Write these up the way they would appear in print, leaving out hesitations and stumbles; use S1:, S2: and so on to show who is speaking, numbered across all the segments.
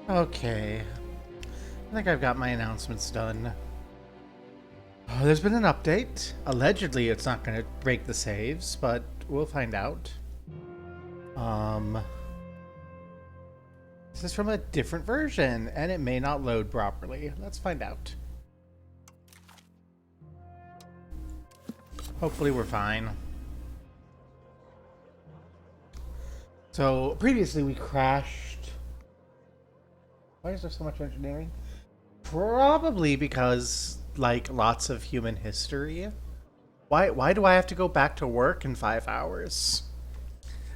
S1: Okay. I think I've got my announcements done. Oh, there's been an update. Allegedly, it's not going to break the saves, but we'll find out. Um, this is from a different version, and it may not load properly. Let's find out. Hopefully we're fine. So, previously we crashed. Why is there so much engineering? Probably because, like, lots of human history. Why do I have to go back to work in 5 hours?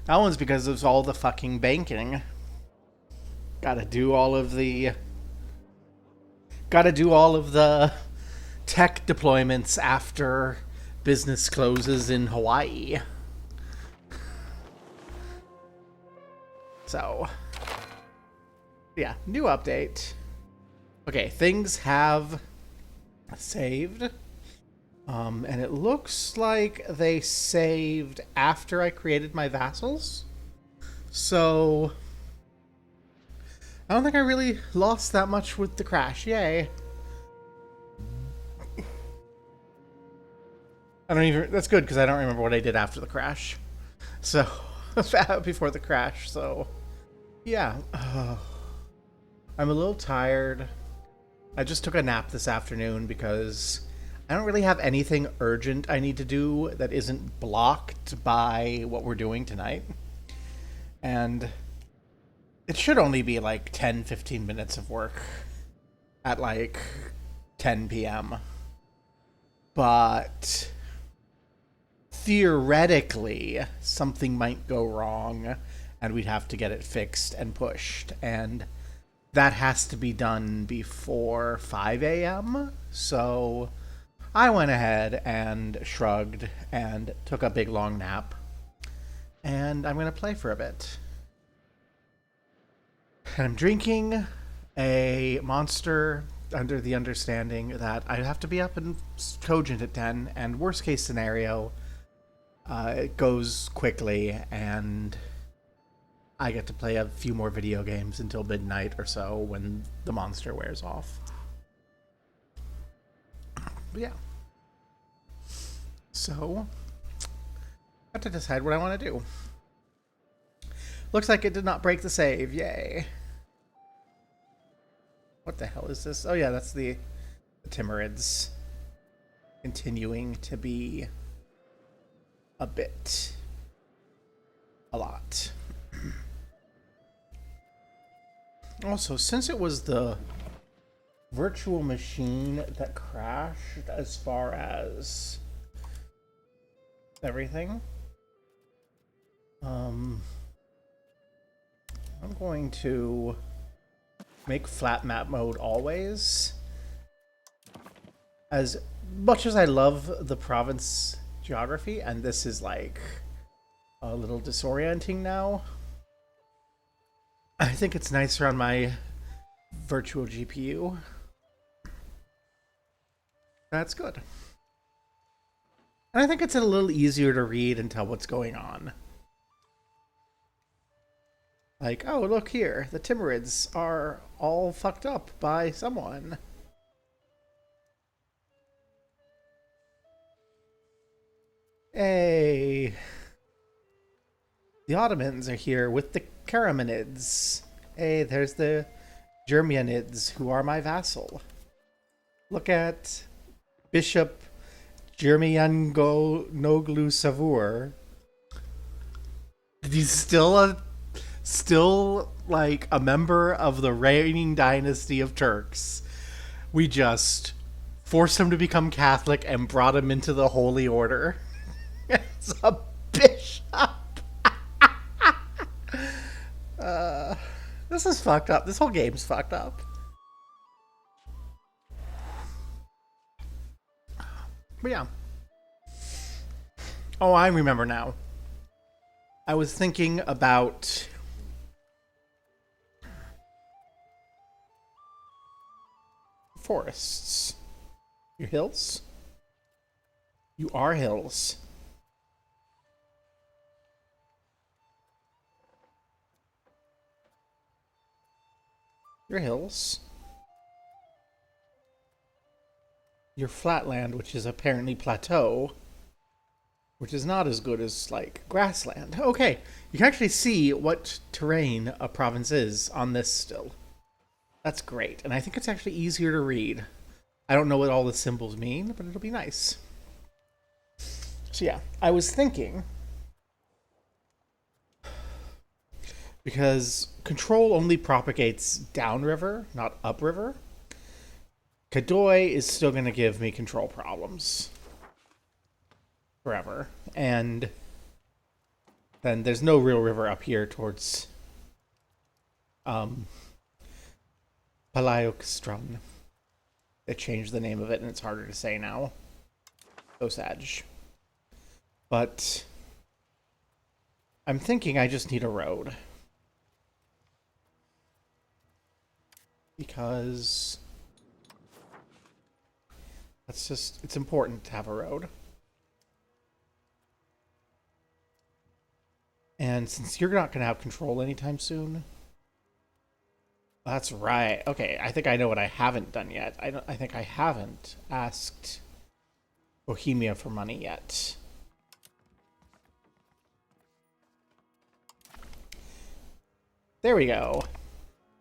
S1: That one's because of all the fucking banking. Gotta do all of the tech deployments after business closes in Hawaii. So, yeah, new update. Okay, things have saved. And it looks like they saved after I created my vassals. So, I don't think I really lost that much with the crash. Yay. That's good because I don't remember what I did after the crash. So, before the crash, so, yeah. I'm a little tired. I just took a nap this afternoon because I don't really have anything urgent I need to do that isn't blocked by what we're doing tonight. And it should only be like 10, 15 minutes of work at like 10 p.m. But theoretically, something might go wrong and we'd have to get it fixed and pushed. And that has to be done before 5 a.m. So I went ahead and shrugged and took a big long nap. And I'm going to play for a bit. And I'm drinking a Monster under the understanding that I have to be up and cogent at 10. And worst case scenario, it goes quickly and I get to play a few more video games until midnight or so when the Monster wears off. But yeah. So, I have to decide what I want to do. Looks like it did not break the save. Yay. What the hell is this? Oh yeah, that's the Timurids continuing to be a lot. Also, since it was the virtual machine that crashed as far as everything, I'm going to make flat map mode always. As much as I love the province geography, and this is like a little disorienting now, I think it's nicer on my virtual GPU. That's good. And I think it's a little easier to read and tell what's going on. Like, oh, look here. The Timurids are all fucked up by someone. Hey. The Ottomans are here with the Karamanids. Hey, there's the Germanids, who are my vassal. Look at Bishop Germiango Noglu Savour. He's still like a member of the reigning dynasty of Turks. We just forced him to become Catholic and brought him into the Holy Order. It's a bishop. This is fucked up. This whole game's fucked up. But yeah. Oh, I remember now. I was thinking about forests. Your hills? You are hills. your hills, your flatland, which is apparently plateau, which is not as good as, like, grassland. Okay, you can actually see what terrain a province is on this still. That's great, and I think it's actually easier to read. I don't know what all the symbols mean, but it'll be nice. So yeah, I was thinking, because control only propagates downriver, not upriver, Kadoy is still going to give me control problems forever. And then there's no real river up here towards Palaiostrun. They changed the name of it and it's harder to say now. So sad. But I'm thinking I just need a road. Because it's important to have a road. And since you're not going to have control anytime soon. That's right. Okay, I think I know what I haven't done yet. I think I haven't asked Bohemia for money yet. There we go.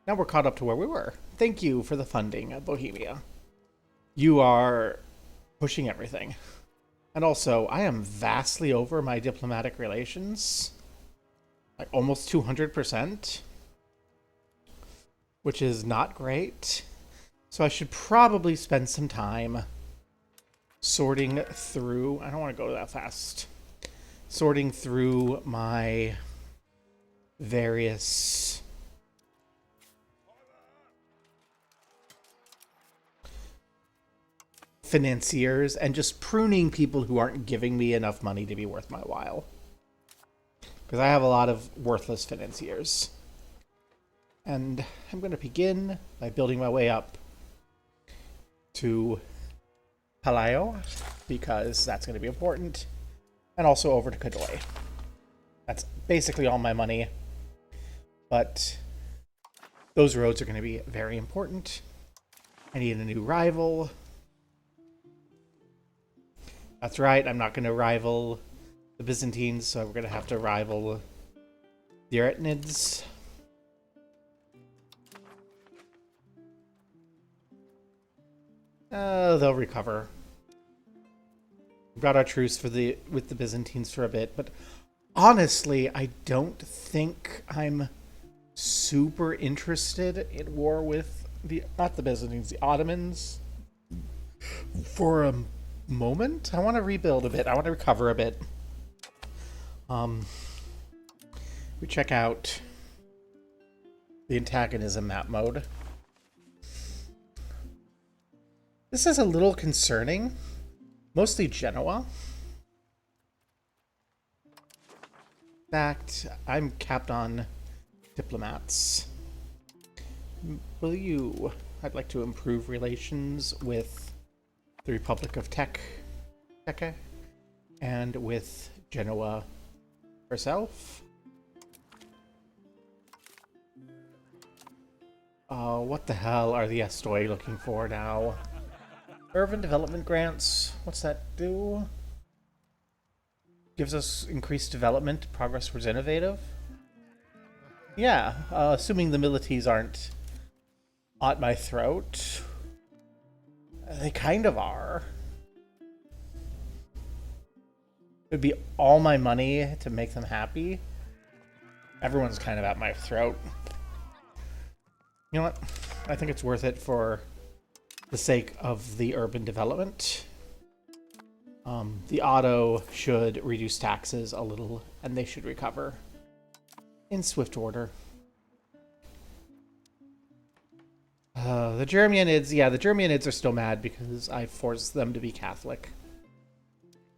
S1: Now we're caught up to where we were. Thank you for the funding of Bohemia. You are pushing everything. And also, I am vastly over my diplomatic relations. Like almost 200%. Which is not great. So I should probably spend some time sorting through... I don't want to go that fast. Sorting through my various... financiers and just pruning people who aren't giving me enough money to be worth my while. Because I have a lot of worthless financiers. And I'm going to begin by building my way up to Palaio, because that's going to be important. And also over to Kadoy. That's basically all my money. But those roads are going to be very important. I need a new rival. That's right, I'm not going to rival the Byzantines, so we're going to have to rival the Eretnids. They'll recover. We got our truce with the Byzantines for a bit, but honestly, I don't think I'm super interested in war with not the Byzantines, the Ottomans for a moment. I want to rebuild a bit. I want to recover a bit. We check out the antagonism map mode. This is a little concerning. Mostly Genoa. In fact, I'm capped on diplomats. I'd like to improve relations with the Republic of Tekke and with Genoa herself. What the hell are the Estoi looking for now? Urban development grants. What's that do? Gives us increased development, progress towards innovative. Yeah, assuming the milities aren't at my throat. They kind of are. It would be all my money to make them happy. Everyone's kind of at my throat. You know what? I think it's worth it for the sake of the urban development. The auto should reduce taxes a little, and they should recover in swift order. The Germanids, yeah, the Germanids are still mad because I forced them to be Catholic.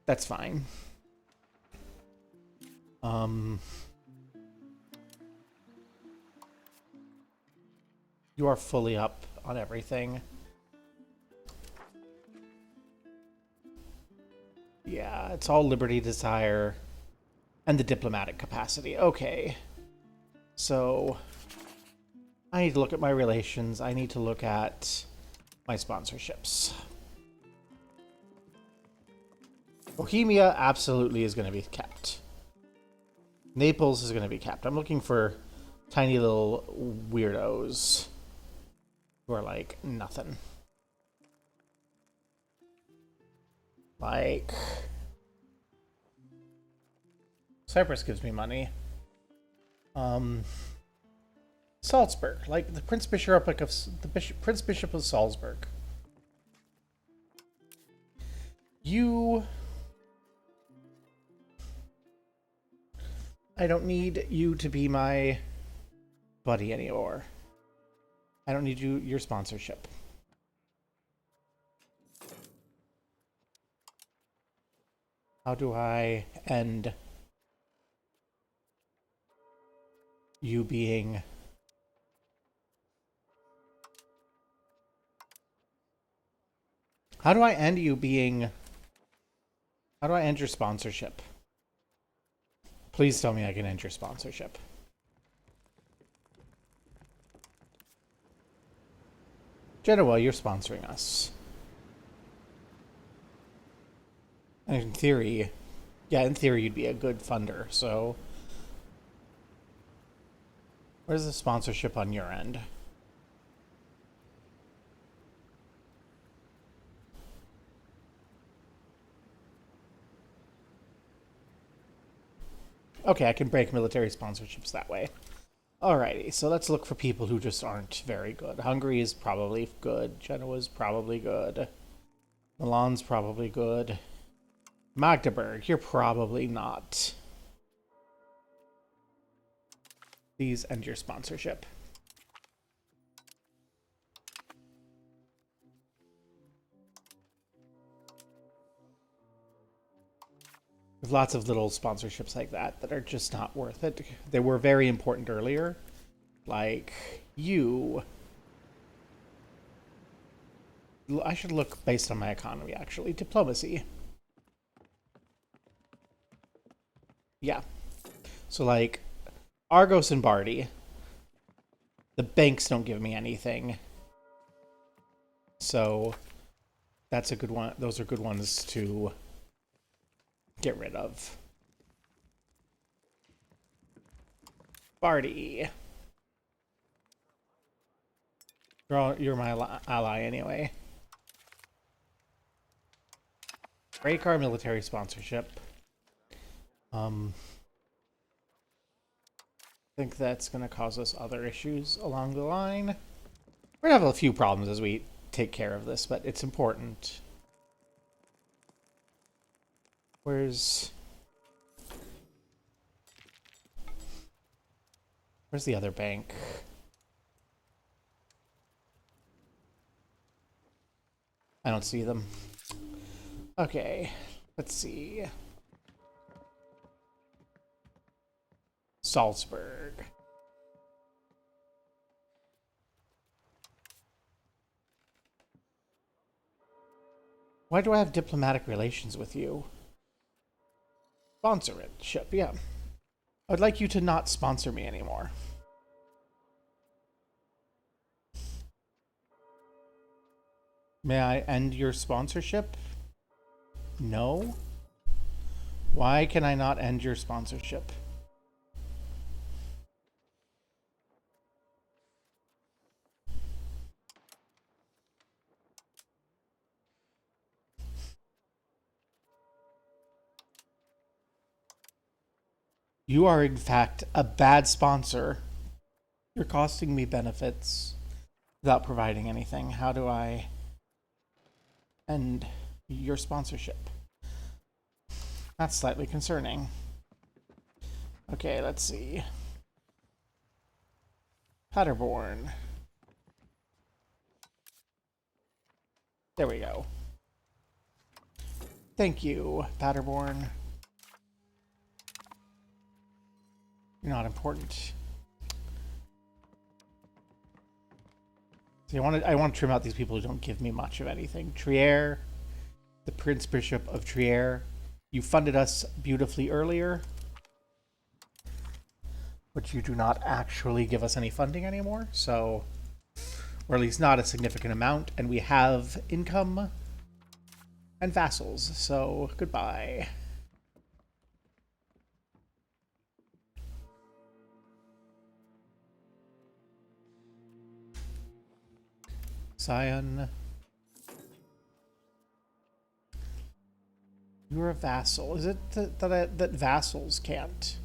S1: That's fine. You are fully up on everything. Yeah, it's all liberty, desire, and the diplomatic capacity. Okay. So, I need to look at my relations. I need to look at my sponsorships. Bohemia absolutely is going to be kept. Naples is going to be kept. I'm looking for tiny little weirdos who are like nothing. Like Cyprus gives me money. Salzburg, like the Prince Bishop of Salzburg. I don't need you to be my buddy anymore. I don't need your sponsorship. How do I end you being... How do I end you being... How do I end your sponsorship? Please tell me I can end your sponsorship. Genoa, you're sponsoring us. And in theory, in theory you'd be a good funder, so... Where's the sponsorship on your end? Okay, I can break military sponsorships that way. Alrighty, so let's look for people who just aren't very good. Hungary is probably good. Genoa's probably good. Milan's probably good. Magdeburg, you're probably not. Please end your sponsorship. There's lots of little sponsorships like that that are just not worth it. They were very important earlier. Like, you... I should look based on my economy, actually. Diplomacy. Yeah. So, like, Argos and Bardi. The banks don't give me anything. So, that's a good one. Those are good ones to... get rid of. Bardi. You're my ally anyway. Break our military sponsorship. I think that's going to cause us other issues along the line. We're going to have a few problems as we take care of this, but it's important. Where's the other bank? I don't see them. Okay, let's see. Salzburg. Why do I have diplomatic relations with you? Sponsor it. Ship, yeah. I would like you to not sponsor me anymore. May I end your sponsorship? No? Why can I not end your sponsorship? You are, in fact, a bad sponsor. You're costing me benefits without providing anything. How do I end your sponsorship? That's slightly concerning. Okay, let's see. Paderborn. There we go. Thank you, Paderborn. You're not important. See, I want to trim out these people who don't give me much of anything. Trier, the Prince Bishop of Trier. You funded us beautifully earlier. But you do not actually give us any funding anymore, so... Or at least not a significant amount, and we have income and vassals, so goodbye. Scion. You're a vassal. Is it that vassals can't?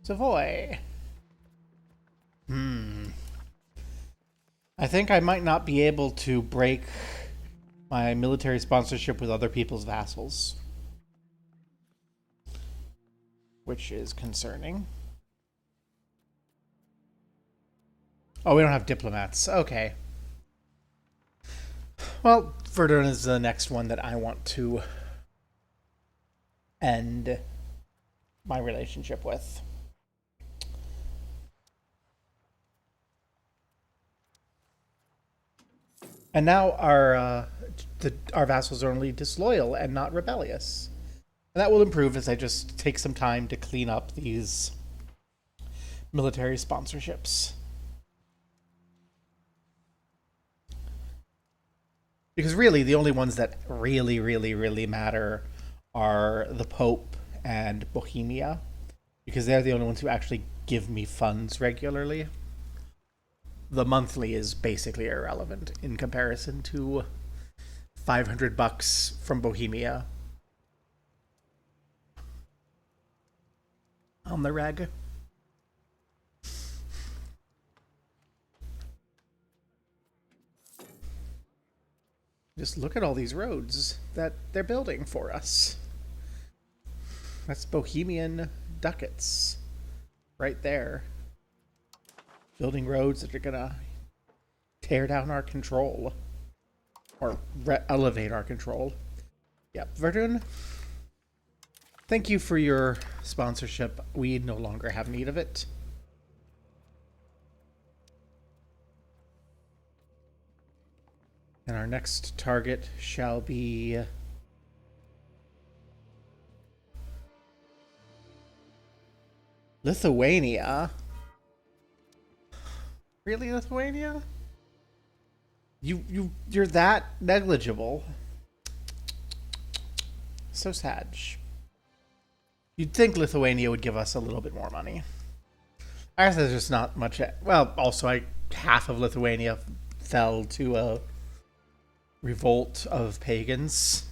S1: Savoy. I think I might not be able to break my military sponsorship with other people's vassals, which is concerning. Oh, we don't have diplomats. Okay. Well, Verdun is the next one that I want to end my relationship with. And now our vassals are only disloyal and not rebellious. And that will improve as I just take some time to clean up these military sponsorships. Because really, the only ones that really matter are the Pope and Bohemia. Because they're the only ones who actually give me funds regularly. The monthly is basically irrelevant in comparison to $500 from Bohemia on the reg. Just look at all these roads that they're building for us. That's Bohemian ducats right there. Building roads that are gonna tear down our control. Or elevate our control. Yep, Verdun, thank you for your sponsorship. We no longer have need of it. And our next target shall be... Lithuania. Really, Lithuania? You're that negligible. So sad. You'd think Lithuania would give us a little bit more money. I guess there's just not much. Well, also, half of Lithuania fell to a revolt of pagans.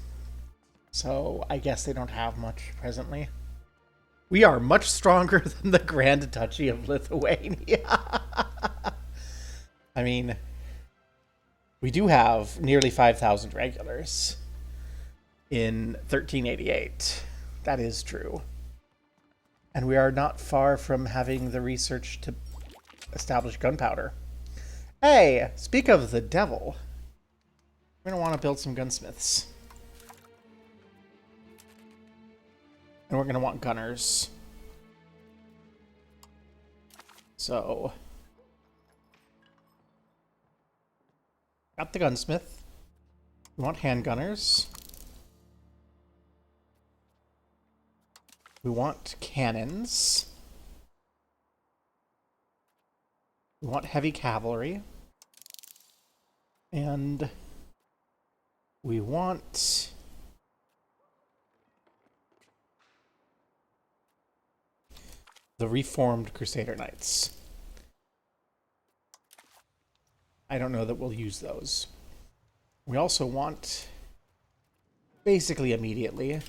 S1: So I guess they don't have much presently. We are much stronger than the Grand Duchy of Lithuania. I mean, we do have nearly 5,000 regulars in 1388. That is true. And we are not far from having the research to establish gunpowder. Hey, speak of the devil. We're going to want to build some gunsmiths. And we're going to want gunners. So... got the gunsmith. We want handgunners. We want cannons. We want heavy cavalry. And we want... the Reformed Crusader Knights. I don't know that we'll use those. We also want, basically immediately,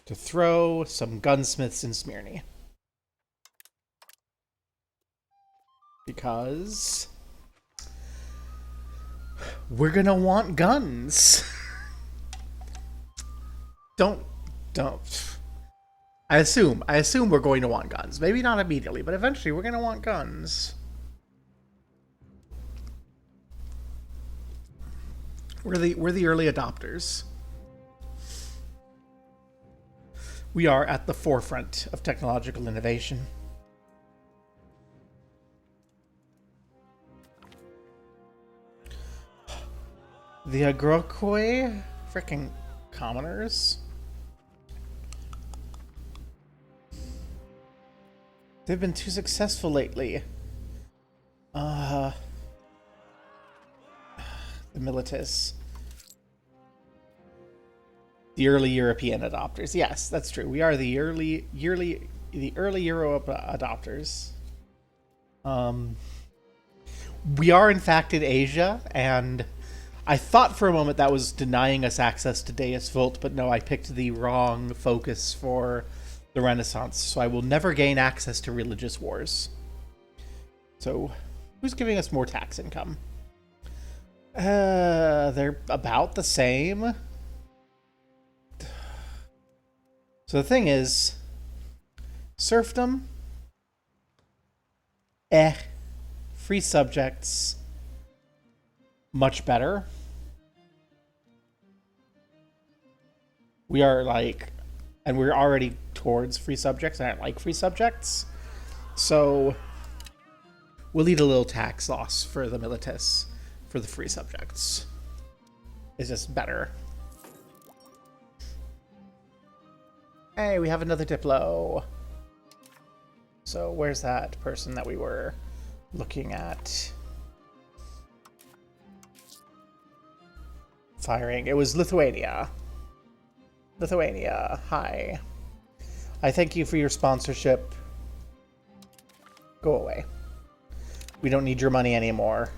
S1: to throw some gunsmiths in Smyrna. Because we're gonna want guns. Don't. I assume we're going to want guns. Maybe not immediately, but eventually we're going to want guns. We're the early adopters. We are at the forefront of technological innovation. The Agrokoi frickin' commoners. They've been too successful lately. The Militis. The early European adopters. Yes, that's true. We are the early Euro adopters. We are in fact in Asia, and I thought for a moment that was denying us access to Deus Vult, but no, I picked the wrong focus for the Renaissance, so I will never gain access to religious wars. So, who's giving us more tax income? They're about the same. So the thing is, serfdom, free subjects, much better. We are like, and we're already towards free subjects, and I don't like free subjects. So we'll need a little tax loss for the Militis for the free subjects. It's just better. Hey, we have another Diplo. So where's that person that we were looking at? Firing. It was Lithuania. Lithuania, hi. I thank you for your sponsorship. Go away. We don't need your money anymore.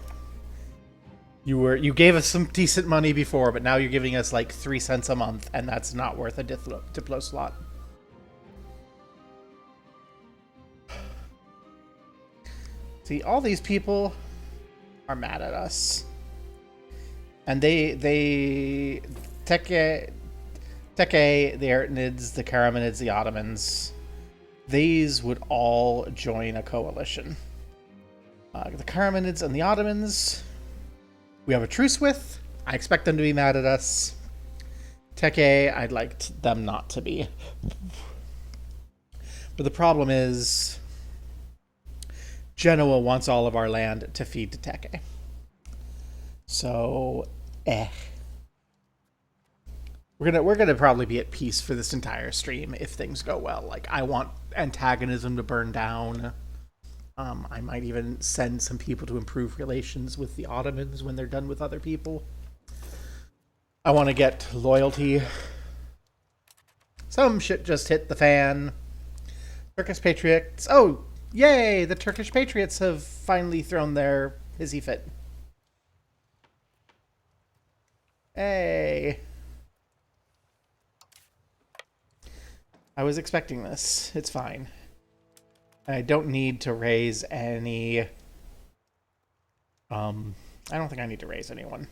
S1: You gave us some decent money before, but now you're giving us like 3 cents a month, and that's not worth a Diplo slot. See, all these people are mad at us. And they Teke, the Ertnids, the Karamanids, the Ottomans, these would all join a coalition. The Karamanids and the Ottomans, we have a truce with. I expect them to be mad at us. Teke, I'd like them not to be. But the problem is, Genoa wants all of our land to feed to Teke. So, We're gonna probably be at peace for this entire stream if things go well. Like, I want antagonism to burn down. I might even send some people to improve relations with the Ottomans when they're done with other people. I want to get loyalty. Some shit just hit the fan. Turkish Patriots. Oh, yay! The Turkish Patriots have finally thrown their hissy fit. Hey. I was expecting this. It's fine. I don't need to raise any... I don't think I need to raise anyone.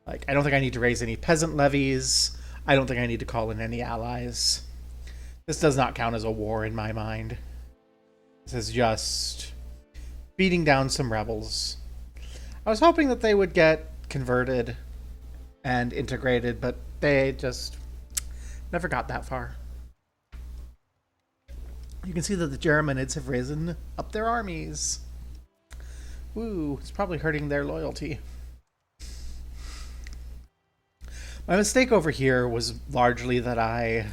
S1: Like, I don't think I need to raise any peasant levies. I don't think I need to call in any allies. This does not count as a war in my mind. This is just beating down some rebels. I was hoping that they would get converted and integrated, but they just never got that far. You can see that the Germanids have risen up their armies. Woo, it's probably hurting their loyalty. My mistake over here was largely that I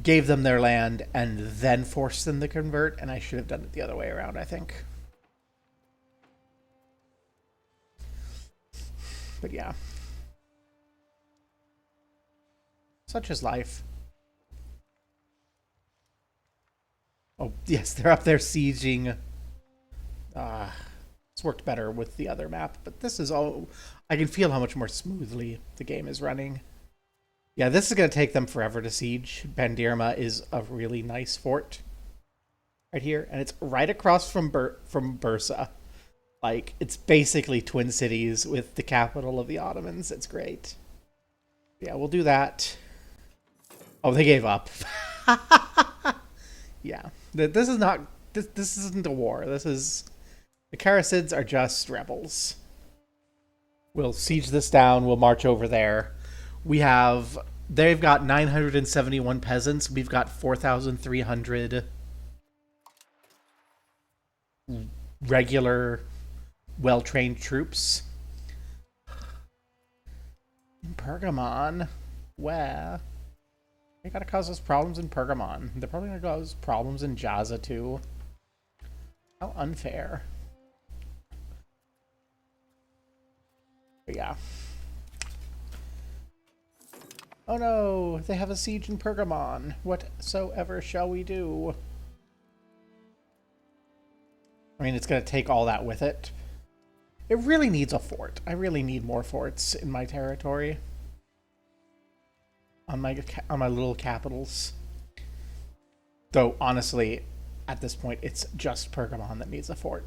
S1: gave them their land and then forced them to convert, and I should have done it the other way around, I think. But yeah. Such is life. Oh, yes, they're up there sieging. It's worked better with the other map, but this is all... I can feel how much more smoothly the game is running. Yeah, this is going to take them forever to siege. Bandirma is a really nice fort. Right here, and it's right across from Bursa. Like, it's basically twin cities with the capital of the Ottomans. It's great. Yeah, we'll do that. Oh, they gave up. Yeah. This is not... This isn't a war. This is... The Karasids are just rebels. We'll siege this down. We'll march over there. We have... They've got 971 peasants. We've got 4,300 regular, well-trained troops. Pergamon? Where? They gotta cause us problems in Pergamon. They're probably gonna cause problems in Jaza too. How unfair. But yeah. Oh no, they have a siege in Pergamon. Whatsoever shall we do? I mean, it's going to take all that with it. It really needs a fort. I really need more forts in my territory. On my little capitals. Though, honestly, at this point, it's just Pergamon that needs a fort.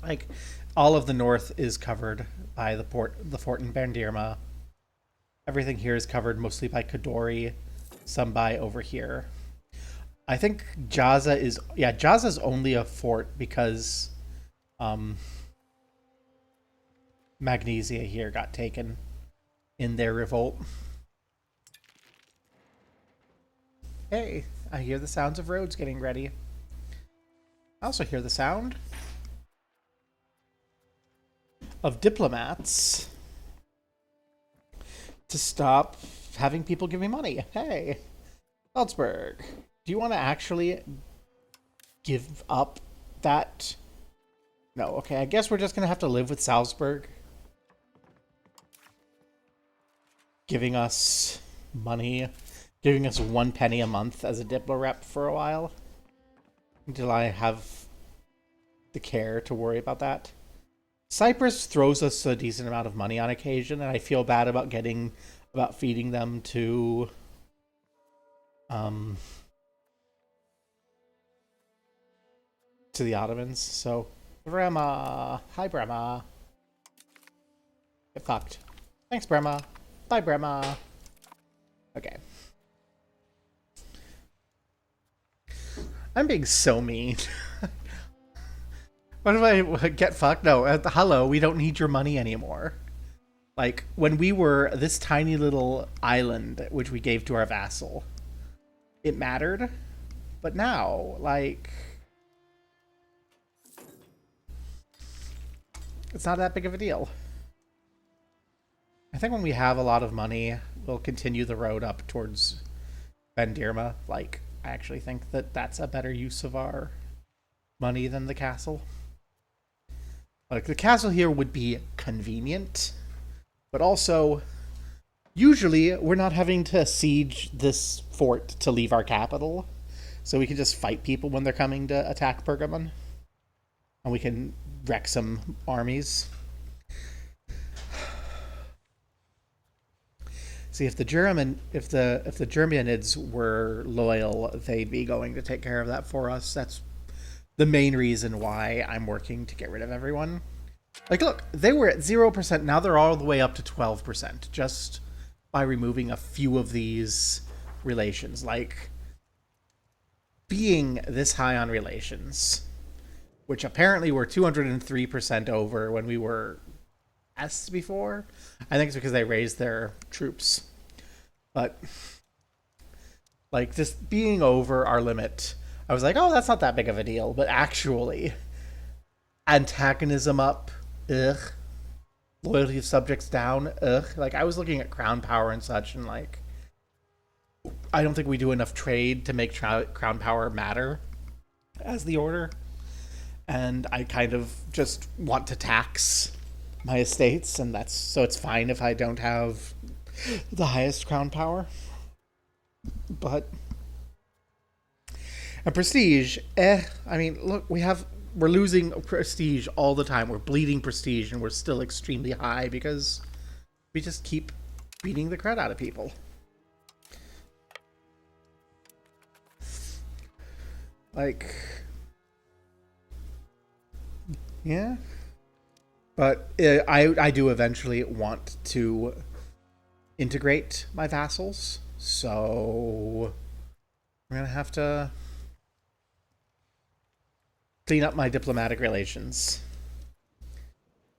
S1: Like, all of the north is covered by the fort in Bandirma. Everything here is covered mostly by Kadori, some by over here. I think Jaza is... Yeah, Jaza's only a fort because Magnesia here got taken in their revolt. Hey, I hear the sounds of roads getting ready. I also hear the sound of diplomats to stop having people give me money. Hey, Salzburg, do you want to actually give up that? No, okay, I guess we're just going to have to live with Salzburg giving us money, giving us 1 penny a month as a Diplo rep for a while until I have the care to worry about that. Cyprus throws us a decent amount of money on occasion, and I feel bad about feeding them to the Ottomans. So, Brema. Hi, Brema. Get fucked. Thanks, Brema. Bye, Brema. Okay. I'm being so mean. What if I get fucked? No, hello, we don't need your money anymore. Like, when we were this tiny little island, which we gave to our vassal, it mattered. But now, like, it's not that big of a deal. I think when we have a lot of money, we'll continue the road up towards Bandirma. Like, I actually think that that's a better use of our money than the castle. Like, the castle here would be convenient, but also, usually, we're not having to siege this fort to leave our capital, so we can just fight people when they're coming to attack Pergamon, and we can wreck some armies. See, if the Germanids were loyal, they'd be going to take care of that for us. That's the main reason why I'm working to get rid of everyone. Like, look, they were at 0%. Now they're all the way up to 12%, just by removing a few of these relations. Like, being this high on relations, which apparently were 203% over when we were S before. I think it's because they raised their troops. But, like, just being over our limit, I was like, oh, that's not that big of a deal. But actually, antagonism up, ugh. Loyalty of subjects down, ugh. Like, I was looking at crown power and such, and, like, I don't think we do enough trade to make crown power matter as the order. And I kind of just want to tax my estates, and so it's fine if I don't have the highest crown power. But and prestige, I mean, look, we're losing prestige all the time. We're bleeding prestige, and we're still extremely high because we just keep beating the crud out of people. Like, yeah. But I do eventually want to integrate my vassals, so we're going to have to clean up my diplomatic relations.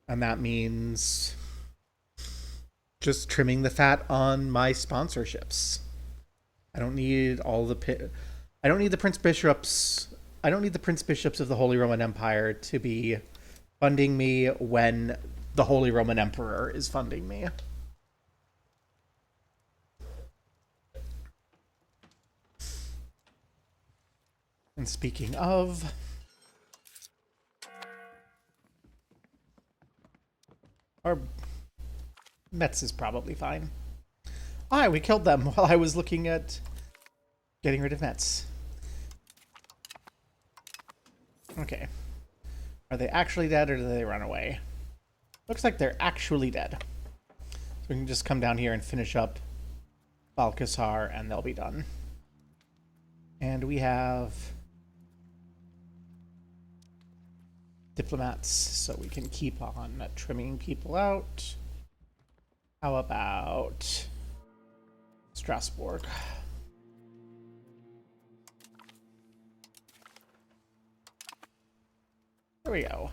S1: And that means just trimming the fat on my sponsorships. I don't need all the I don't need the prince bishops. I don't need the prince bishops of the Holy Roman Empire to be funding me when the Holy Roman Emperor is funding me. And speaking of, our Metz is probably fine. Hi, we killed them while I was looking at getting rid of Metz. Okay. Are they actually dead or did they run away? Looks like they're actually dead. So we can just come down here and finish up Balcazar and they'll be done. And we have diplomats, so we can keep on trimming people out. How about Strasbourg? There we go.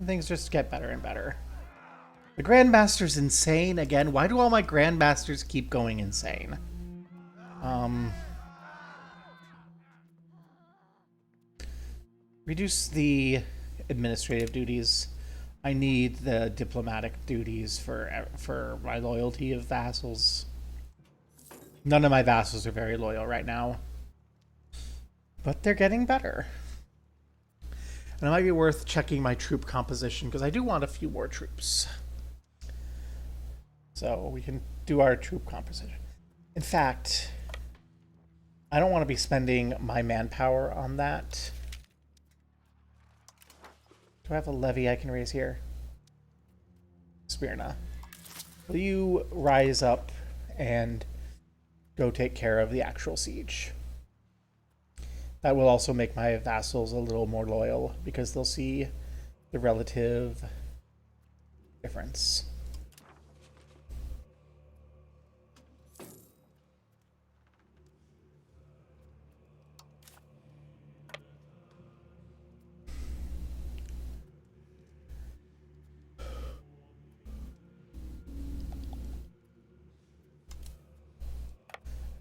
S1: Things just get better and better. The Grandmaster's insane again. Why do all my Grandmasters keep going insane? Reduce the administrative duties. I need the diplomatic duties for my loyalty of vassals. None of my vassals are very loyal right now. But they're getting better. And it might be worth checking my troop composition, because I do want a few more troops. So we can do our troop composition. In fact, I don't want to be spending my manpower on that. Do I have a levy I can raise here? Smyrna. Will you rise up and go take care of the actual siege? That will also make my vassals a little more loyal because they'll see the relative difference.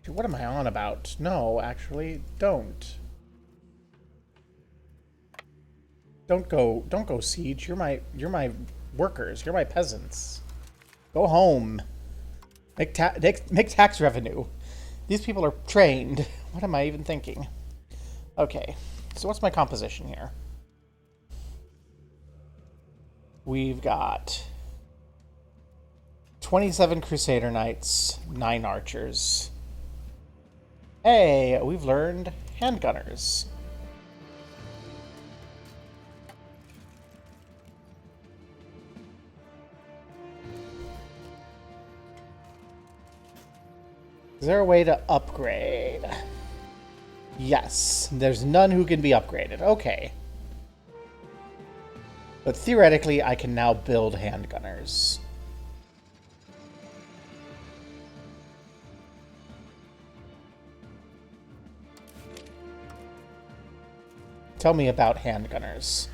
S1: What am I on about? No, actually, don't. Don't go siege. You're my workers. You're my peasants. Go home. Make tax revenue. These people are trained. What am I even thinking? Okay, so what's my composition here? We've got 27 Crusader Knights, 9 archers. Hey, we've learned handgunners. Is there a way to upgrade? Yes, there's none who can be upgraded. Okay. But theoretically, I can now build handgunners. Tell me about handgunners.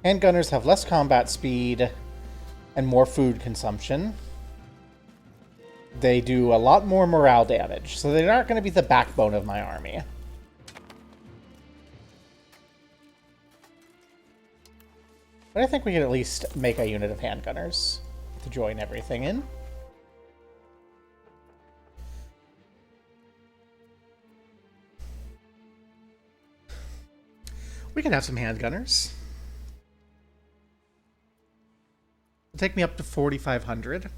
S1: Handgunners have less combat speed and more food consumption. They do a lot more morale damage, so they're not going to be the backbone of my army. But I think we can at least make a unit of handgunners to join everything in. We can have some handgunners. It'll take me up to 4,500.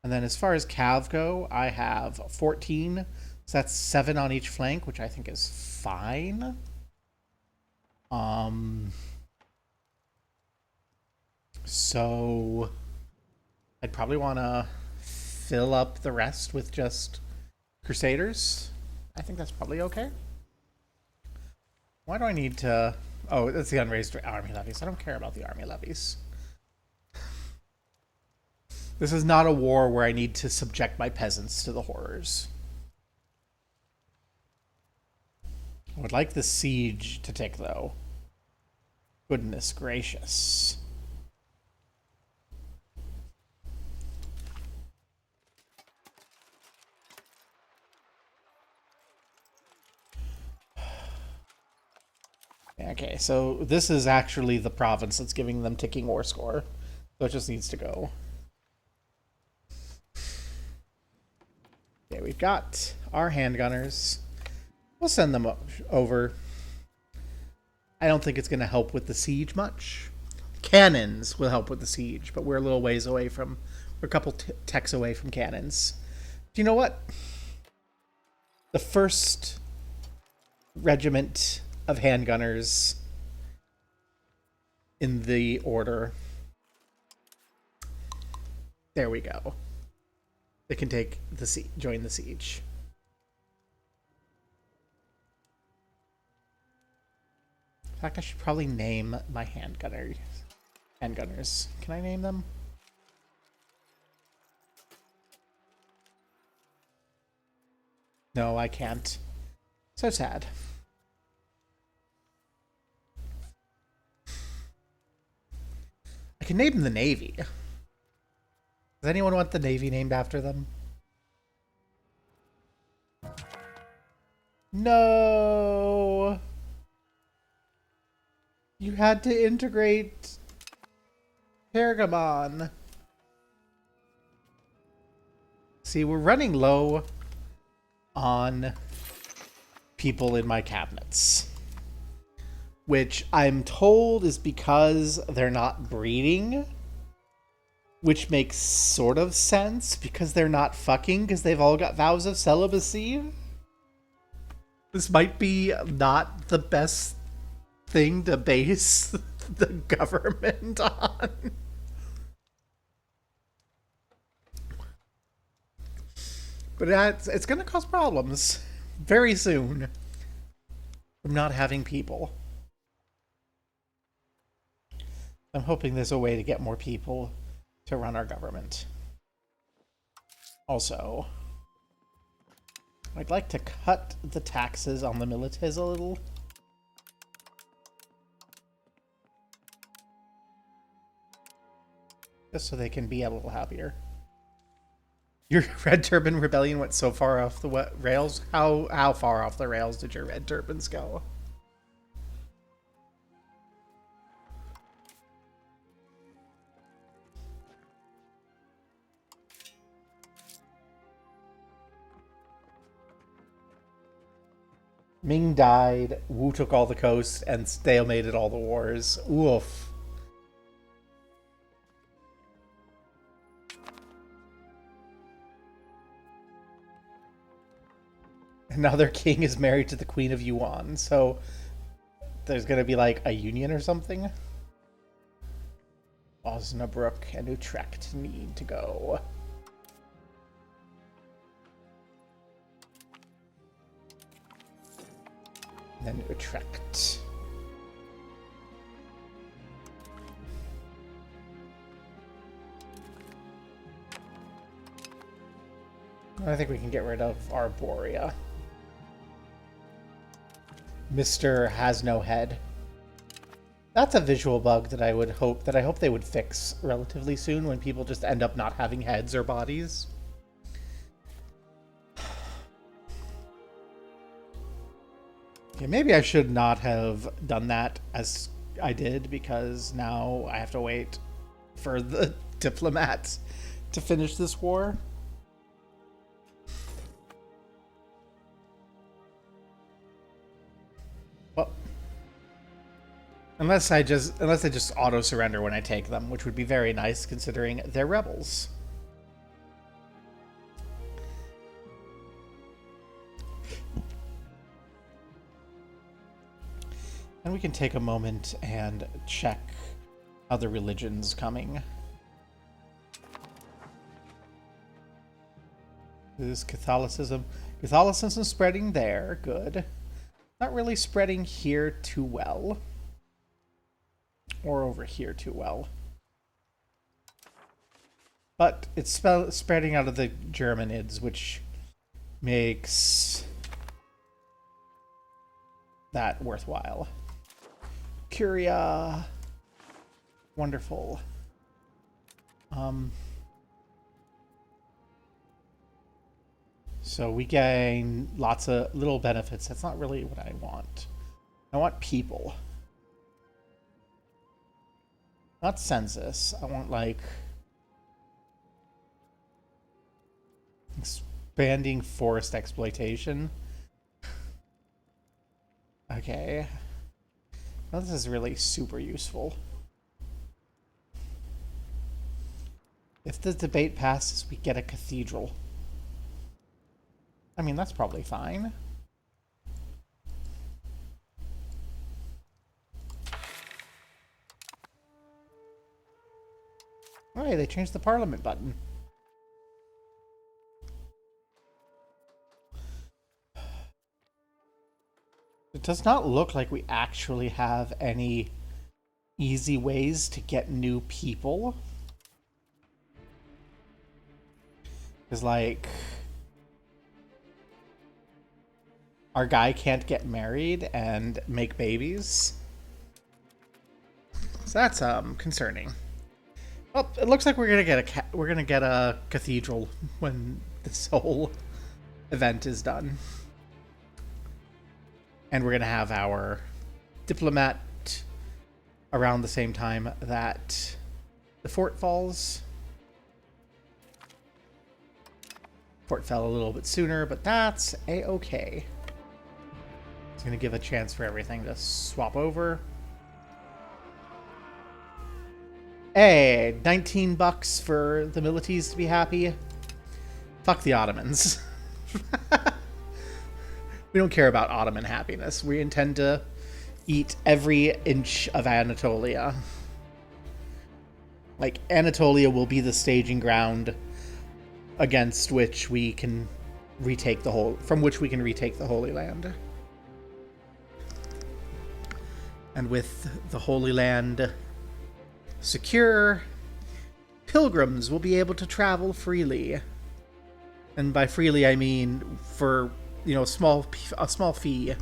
S1: And then as far as cav go, I have 14. So that's 7 on each flank, which I think is fine. So I'd probably want to fill up the rest with just Crusaders. I think that's probably okay. Why do I need to... Oh, that's the unraised army levies. I don't care about the army levies. This is not a war where I need to subject my peasants to the horrors. I would like the siege to take, though. Goodness gracious. Okay, so this is actually the province that's giving them ticking war score. So it just needs to go. Okay, we've got our handgunners. We'll send them over. I don't think it's going to help with the siege much. Cannons will help with the siege, but we're a little ways away from... We're a couple techs away from cannons. Do you know what? The first regiment of handgunners in the order. There we go. They can take the join the siege. In fact, I should probably name my handgunners. Can I name them? No, I can't. So sad. I can name them the Navy. Does anyone want the Navy named after them? No! You had to integrate Pergamon. See, we're running low on people in my cabinets, which I'm told is because they're not breeding, which makes sort of sense because they're not fucking because they've all got vows of celibacy. This might be not the best thing to base the government on. But it's going to cause problems very soon from not having people. I'm hoping there's a way to get more people to run our government. Also, I'd like to cut the taxes on the milites a little. Just so they can be a little happier. Your Red Turban Rebellion went so far off the rails. How far off the rails did your Red Turbans go? Ming died, Wu took all the coast, and stalemated all the wars. Oof. And now their king is married to the Queen of Yuan, so there's going to be like a union or something. Osnabrück and Utrecht need to go. And then Utrecht. I think we can get rid of Arborea. Mr. Has No Head. That's a visual bug that I hope they would fix relatively soon when people just end up not having heads or bodies. Okay, maybe I should not have done that as I did, because now I have to wait for the diplomats to finish this war. Well, unless I just auto surrender when I take them, which would be very nice considering they're rebels. And we can take a moment and check how the religion's coming. This is Catholicism. Catholicism spreading there, good. Not really spreading here too well. Or over here too well. But it's spreading out of the Germanids, which makes that worthwhile. Curia. Wonderful. So we gain lots of little benefits. That's not really what I want. I want people. Not census. I want, like, expanding forest exploitation. Okay. Well, this is really super useful. If the debate passes, we get a cathedral. I mean, that's probably fine. Oh, hey, they changed the parliament button. It does not look like we actually have any easy ways to get new people. Because, like, our guy can't get married and make babies. So that's concerning. Well, it looks like we're gonna get a cathedral when this whole event is done. And we're gonna have our diplomat around the same time that the fort falls. Fort fell a little bit sooner, but that's a-okay. It's gonna give a chance for everything to swap over. Hey, 19 bucks for the milities to be happy. Fuck the Ottomans. We don't care about Ottoman happiness. We intend to eat every inch of Anatolia. Like, Anatolia will be the staging ground against which we can retake the Holy Land. And with the Holy Land secure, pilgrims will be able to travel freely. And by freely, I mean for, you know, a small fee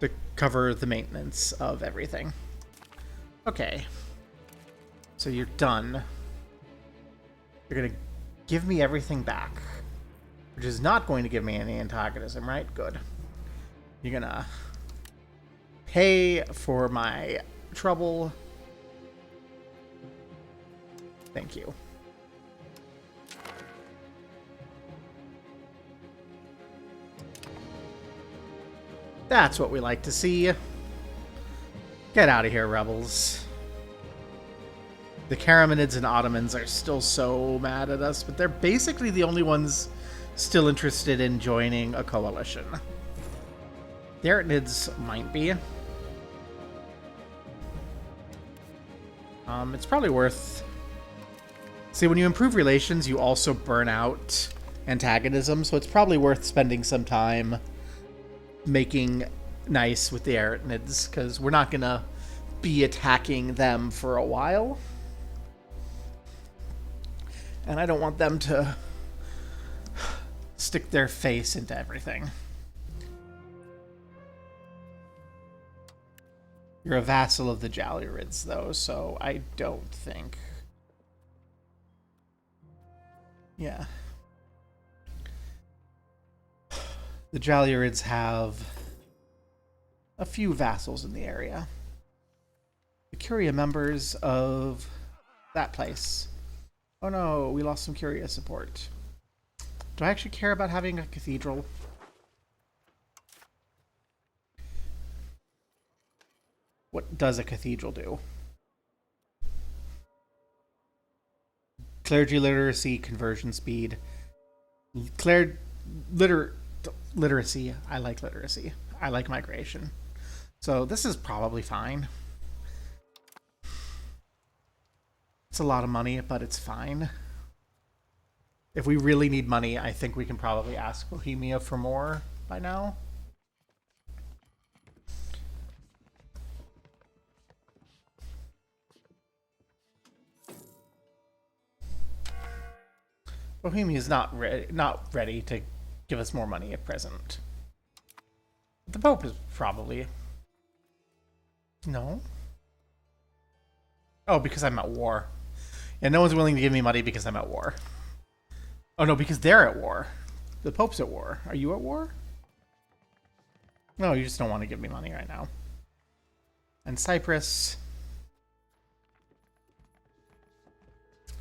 S1: to cover the maintenance of everything. Okay. So you're done. You're gonna give me everything back. Which is not going to give me any antagonism, right? Good. You're gonna pay for my trouble. Thank you. That's what we like to see. Get out of here, rebels. The Karamanids and Ottomans are still so mad at us, but they're basically the only ones still interested in joining a coalition. The Arachnids might be. It's probably worth... See, when you improve relations, you also burn out antagonism, so it's probably worth spending some time making nice with the Arachnids, because we're not going to be attacking them for a while. And I don't want them to stick their face into everything. You're a vassal of the Jalurids, though, so I don't think... Yeah. The Jalurids have a few vassals in the area. The Curia members of that place. Oh no, we lost some Curia support. Do I actually care about having a cathedral? What does a cathedral do? Clergy literacy, conversion speed. Literacy. I like literacy. I like migration. So this is probably fine. It's a lot of money, but it's fine. If we really need money, I think we can probably ask Bohemia for more by now. Bohemia is not ready to give us more money at present. The Pope is probably... No? Oh, because I'm at war. Yeah, no one's willing to give me money because I'm at war. Oh no, because they're at war. The Pope's at war. Are you at war? No, you just don't want to give me money right now. And Cyprus...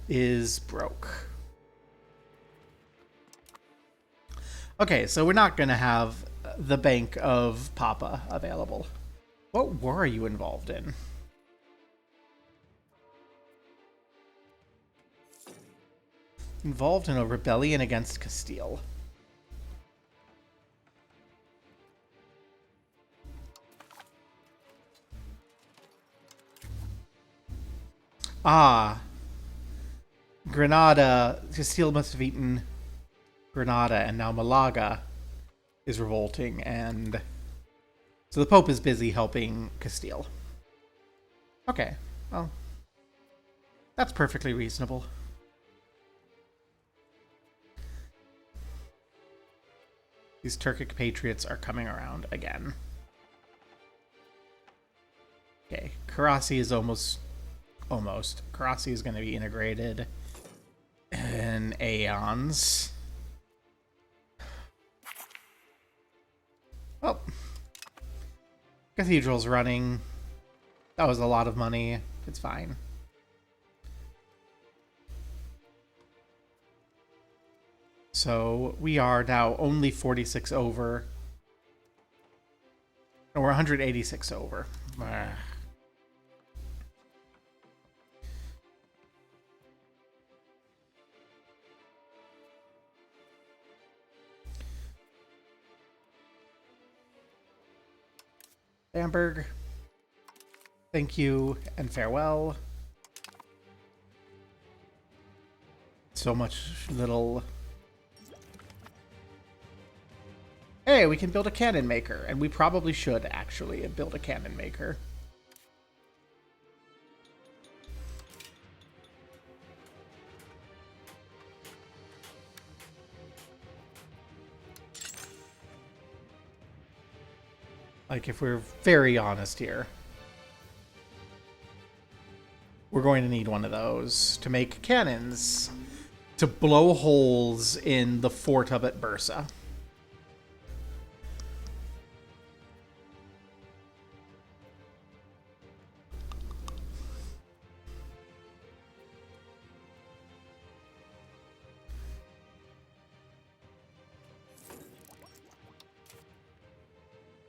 S1: is broke. Okay, so we're not going to have the Bank of Papa available. What war are you involved in? Involved in a rebellion against Castile. Ah. Granada. Castile must have eaten Granada, and now Malaga is revolting, and so the Pope is busy helping Castile. Okay, well, that's perfectly reasonable. These Turkic patriots are coming around again. Okay, Karasi is almost. Karasi is going to be integrated in Aeons. Well, Cathedral's running. That was a lot of money. It's fine. So we are now only 46 over. No, we're 186 over. Bamberg, thank you and farewell. So much little. Hey, we can build a cannon maker, and we probably should actually build a cannon maker. Like, if we're very honest here, we're going to need one of those to make cannons to blow holes in the fort up at Bursa.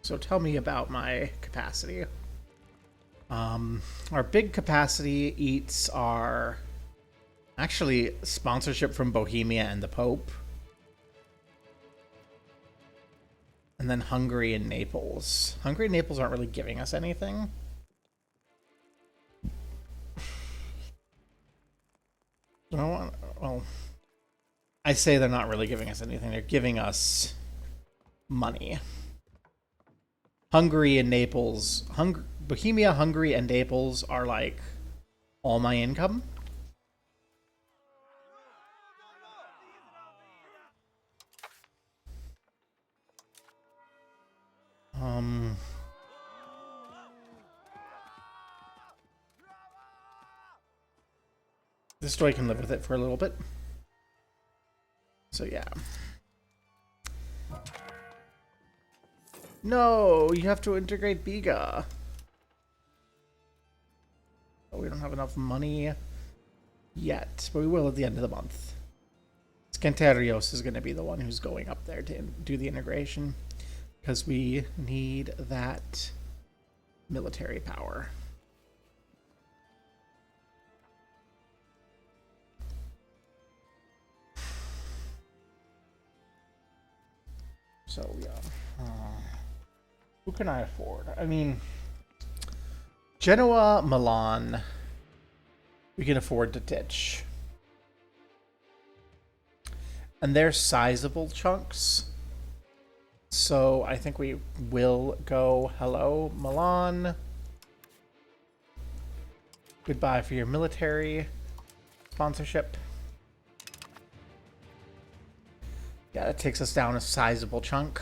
S1: So tell me about my capacity. Our big capacity eats are actually sponsorship from Bohemia and the Pope. And then Hungary and Naples. Hungary and Naples aren't really giving us anything. Well, I say they're not really giving us anything. They're giving us money. Hungary and Naples, Bohemia, Hungary, and Naples are like all my income. This story can live with it for a little bit. So yeah. No, you have to integrate Biga. Oh, we don't have enough money yet, but we will at the end of the month. Scanterios is going to be the one who's going up there to do the integration, because we need that military power. So, yeah. Who can I afford? I mean, Genoa, Milan, we can afford to ditch. And they're sizable chunks. So I think we will go, hello, Milan. Goodbye for your military sponsorship. Yeah, that takes us down a sizable chunk.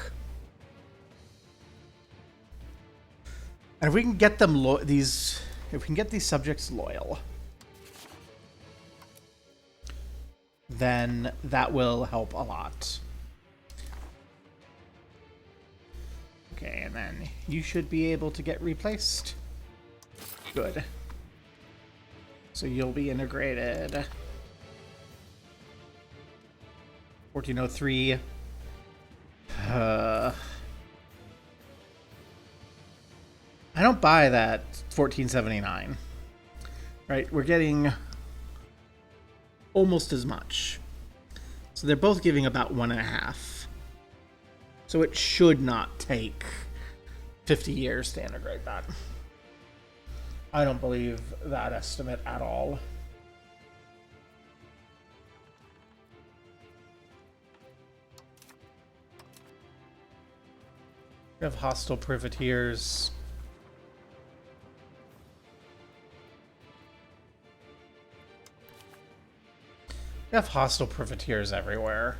S1: And if we can get them if we can get these subjects loyal, then that will help a lot. Okay, and then you should be able to get replaced. Good. So you'll be integrated 1403. I don't buy that 1479. Right, we're getting almost as much. So they're both giving about 1.5. So it should not take 50 years to integrate that. I don't believe that estimate at all. We have hostile privateers. We have hostile privateers everywhere.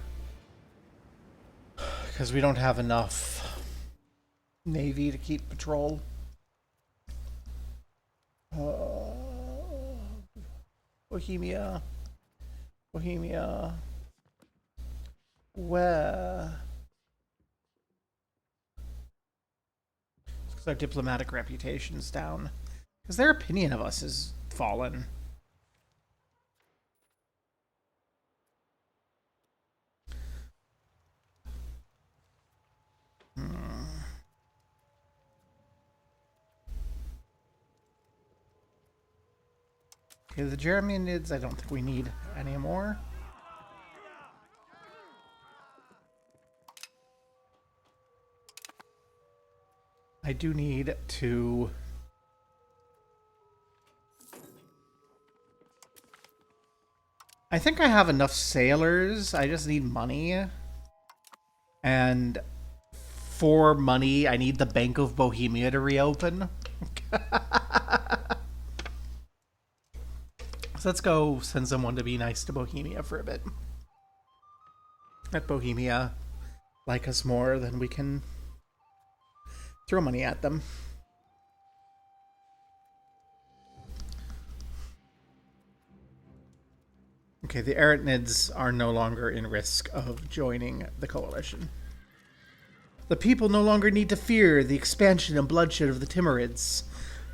S1: Because we don't have enough navy to keep patrol. Bohemia. Bohemia. Where? Because our diplomatic reputation's down. Because their opinion of us has fallen. Okay, the Jeremyanids, I don't think we need anymore. I do need to... I think I have enough sailors. I just need money. And for money, I need the Bank of Bohemia to reopen. So let's go send someone to be nice to Bohemia for a bit. Let Bohemia like us more, then we can throw money at them. Okay, the Arachnids are no longer in risk of joining the coalition. The people no longer need to fear the expansion and bloodshed of the Timurids.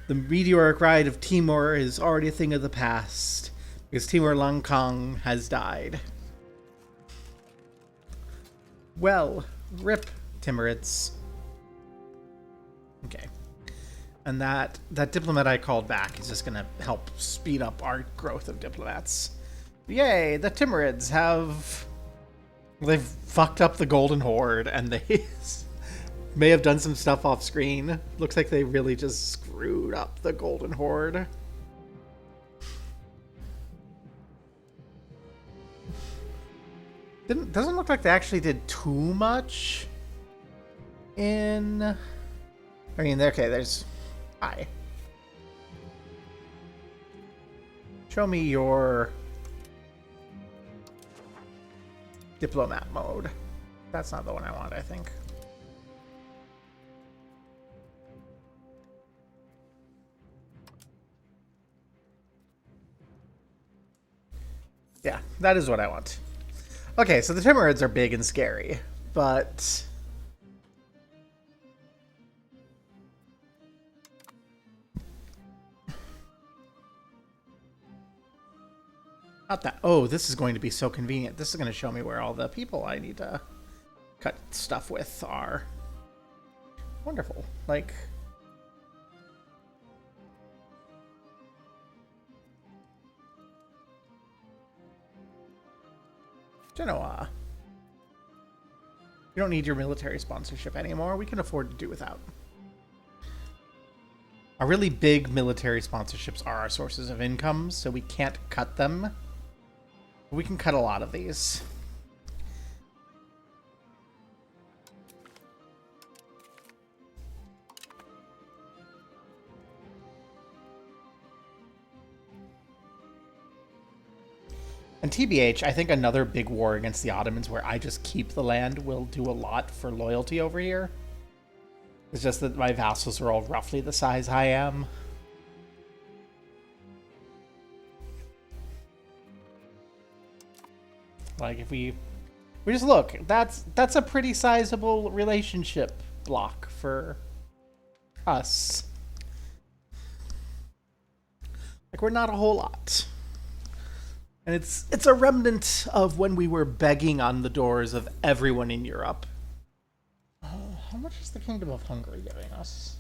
S1: The meteoric ride of Timur is already a thing of the past, because Timur Langkang has died. Well, rip Timurids. Okay. And that diplomat I called back is just going to help speed up our growth of diplomats. Yay, the Timurids have... They've fucked up the Golden Horde, and they may have done some stuff off screen. Looks like they really just screwed up the Golden Horde. Doesn't look like they actually did too much in... I mean, okay, there's... Hi. Show me your... diplomat mode. That's not the one I want, I think. Yeah, that is what I want. Okay, so the Timurids are big and scary, but... Not that... Oh, this is going to be so convenient. This is going to show me where all the people I need to cut stuff with are. Wonderful. Like... Genoa. You don't need your military sponsorship anymore. We can afford to do without. Our really big military sponsorships are our sources of income, so we can't cut them. We can cut a lot of these. And TBH, I think another big war against the Ottomans where I just keep the land will do a lot for loyalty over here. It's just that my vassals are all roughly the size I am. Like, if we just look, that's a pretty sizable relationship block for us. Like, we're not a whole lot. And it's a remnant of when we were begging on the doors of everyone in Europe. How much is the Kingdom of Hungary giving us?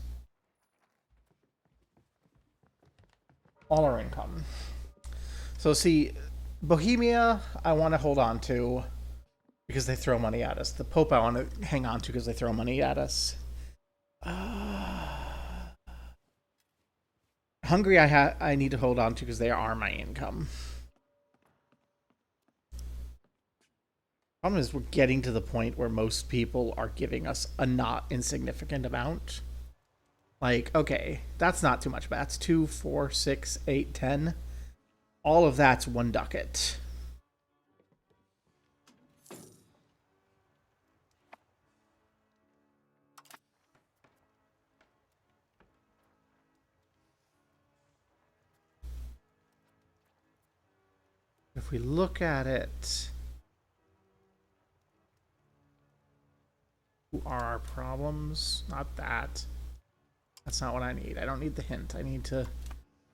S1: All our income. So see, Bohemia, I want to hold on to because they throw money at us. The Pope, I want to hang on to because they throw money at us. Hungary, I need to hold on to because they are my income. Problem is, we're getting to the point where most people are giving us a not insignificant amount. Like, okay, that's not too much, but that's 2, 4, 6, 8, 10. All of that's 1 ducat. If we look at it, who are our problems? Not that. That's not what I need. I don't need the hint. I need to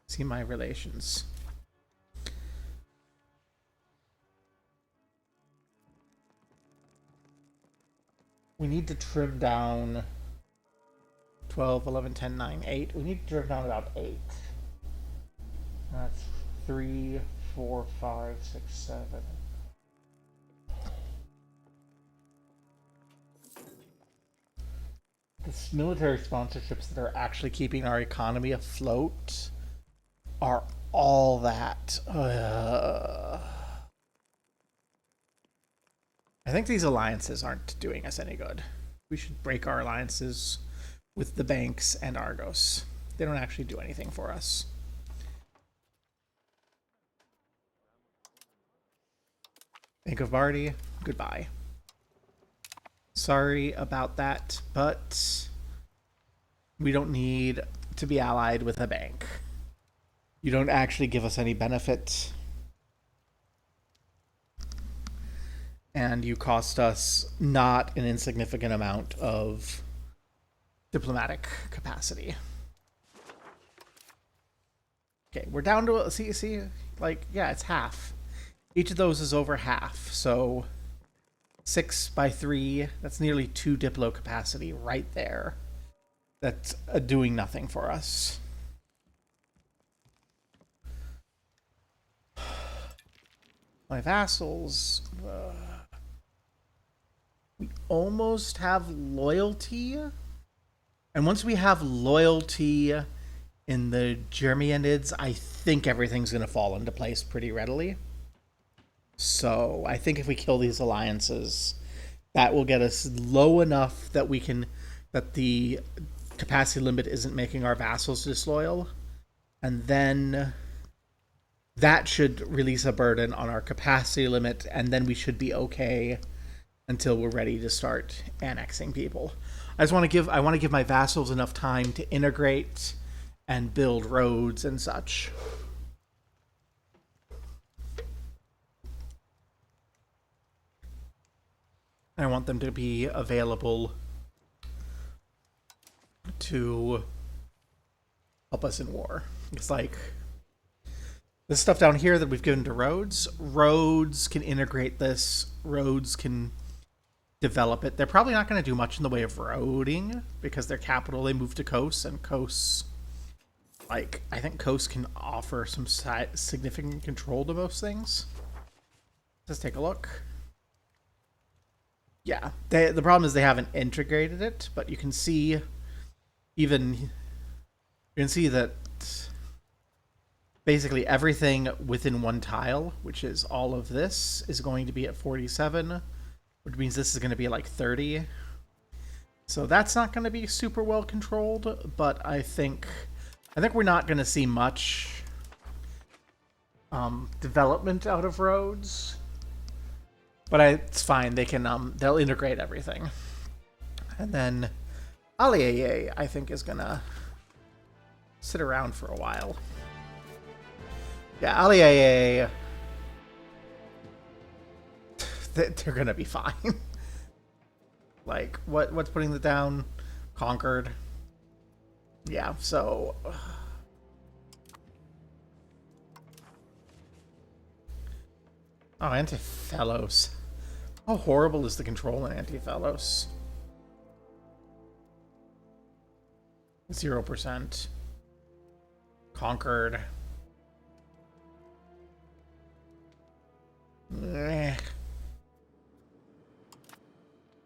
S1: see my relations. We need to trim down 12, 11, 10, 9, 8. We need to trim down about 8. That's 3, 4, 5, 6, 7. The military sponsorships that are actually keeping our economy afloat are all that. I think these alliances aren't doing us any good. We should break our alliances with the banks and Argos. They don't actually do anything for us. Bank of Bardi, goodbye. Sorry about that, but we don't need to be allied with a bank. You don't actually give us any benefit. And you cost us not an insignificant amount of diplomatic capacity. Okay, we're down to, see, like, yeah, it's half. Each of those is over half, so 6 by 3, that's nearly 2 diplo capacity right there. That's doing nothing for us. My vassals. We almost have loyalty. And once we have loyalty in the Germanids, I think everything's going to fall into place pretty readily. So I think if we kill these alliances, that will get us low enough that we can, that the capacity limit isn't making our vassals disloyal. And then that should release a burden on our capacity limit, and then we should be okay until we're ready to start annexing people. I want to give my vassals enough time to integrate and build roads and such. I want them to be available to help us in war. It's like this stuff down here that we've given to roads. Roads can integrate this. Roads can develop it. They're probably not going to do much in the way of roading because their capital, they moved to Kos, and Kos, like, I think Kos can offer some significant control to most things. Let's take a look. Yeah, the problem is they haven't integrated it, but you can see that basically everything within one tile, which is all of this, is going to be at 47, which means this is going to be like 30. So that's not going to be super well controlled, but I think we're not going to see much development out of roads. But it's fine. They can they'll integrate everything. And then Allier, I think, is gonna sit around for a while. Yeah, Allier, they're gonna be fine. Like, what's putting it down? Conquered. Yeah, so Oh, Antiphalos. How horrible is the control in Antiphalos? 0%. Conquered.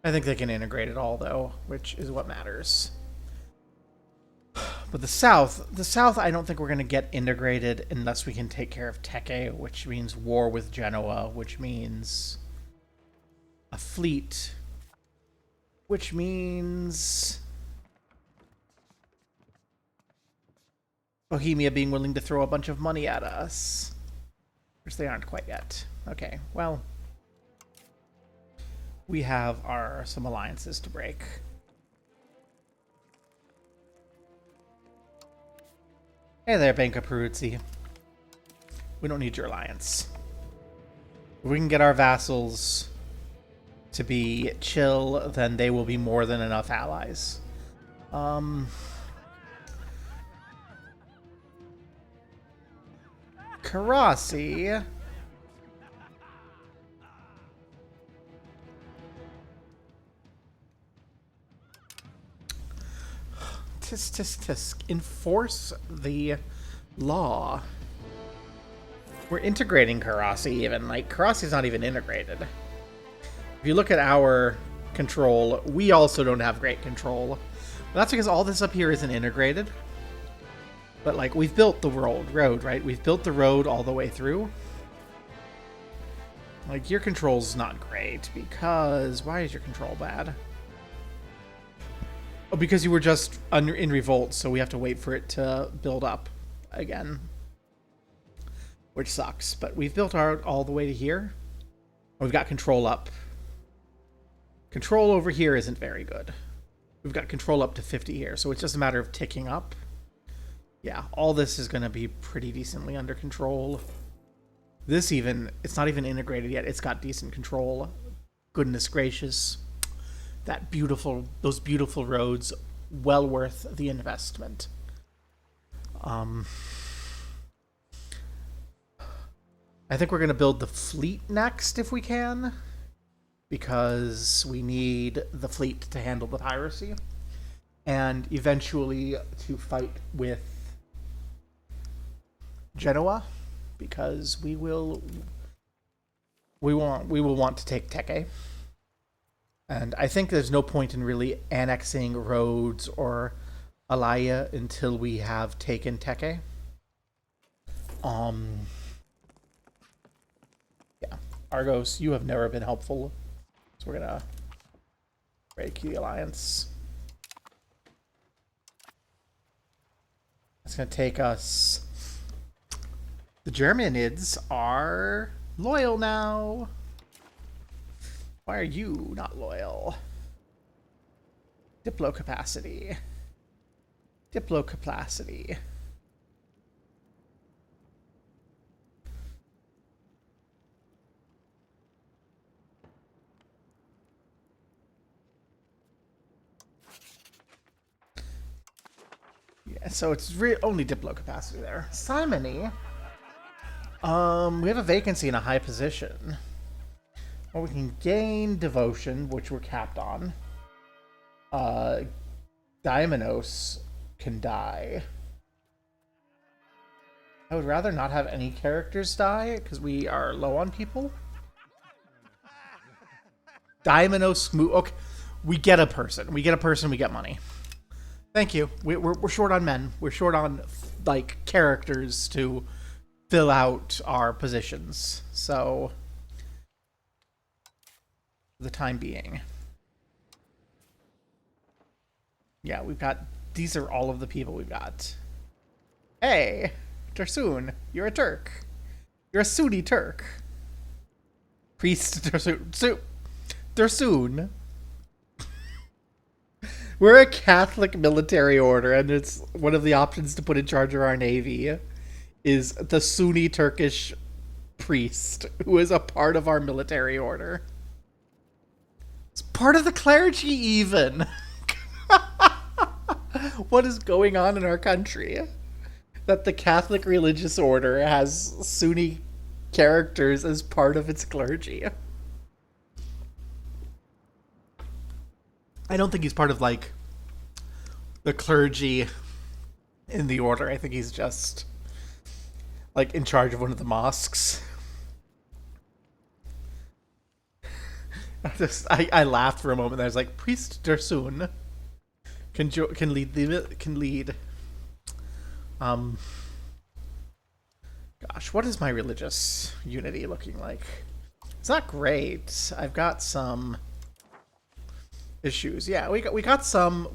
S1: I think they can integrate it all, though, which is what matters. But the South, I don't think we're going to get integrated unless we can take care of Teke, which means war with Genoa, which means a fleet, which means Bohemia being willing to throw a bunch of money at us, which they aren't quite yet. Okay, well, we have some alliances to break. Hey there, Banca Peruzzi. We don't need your alliance. If we can get our vassals to be chill, then they will be more than enough allies. Karasi. Tisk. Enforce the law. We're integrating Karasi even. Like, Karasi's not even integrated. If you look at our control, we also don't have great control. But that's because all this up here isn't integrated. But, like, we've built the road, right? We've built the road all the way through. Like, your control's not great because... Why is your control bad? Oh, because you were just in revolt, so we have to wait for it to build up again. Which sucks. But we've built all the way to here. We've got control up. Control over here isn't very good. We've got control up to 50 here, so it's just a matter of ticking up. Yeah, all this is going to be pretty decently under control. This even, it's not even integrated yet. It's got decent control. Goodness gracious. Those beautiful roads, well worth the investment. I think we're going to build the fleet next if we can, because we need the fleet to handle the piracy and eventually to fight with Genoa, because we will want to take Teke. And I think there's no point in really annexing Rhodes or Alaya until we have taken Teke. Yeah. Argos, you have never been helpful. So we're gonna break the alliance. It's gonna take us... The Germanids are loyal now. Why are you not loyal? Diplo capacity. Diplo capacity. Yeah, so it's only Diplo capacity there. Simony. We have a vacancy in a high position. Well, we can gain devotion, which we're capped on. Daimonos can die. I would rather not have any characters die, because we are low on people. Daimonos... Okay, we get a person. We get money. Thank you. We're short on men. We're short on, like, characters to fill out our positions. So... the time being. Yeah, we've got... These are all of the people we've got. Hey! Tursun, you're a Turk. You're a Sunni Turk. Priest Tursun. We're a Catholic military order, and it's one of the options to put in charge of our navy is the Sunni Turkish priest, who is a part of our military order. It's part of the clergy, even. What is going on in our country? That the Catholic religious order has Sunni characters as part of its clergy. I don't think he's part of like the clergy in the order. I think he's just like in charge of one of the mosques. I laughed for a moment. I was like, Priest Dursun can lead. Um, Gosh, what is my religious unity looking like? It's not great. I've got some issues. Yeah, we got some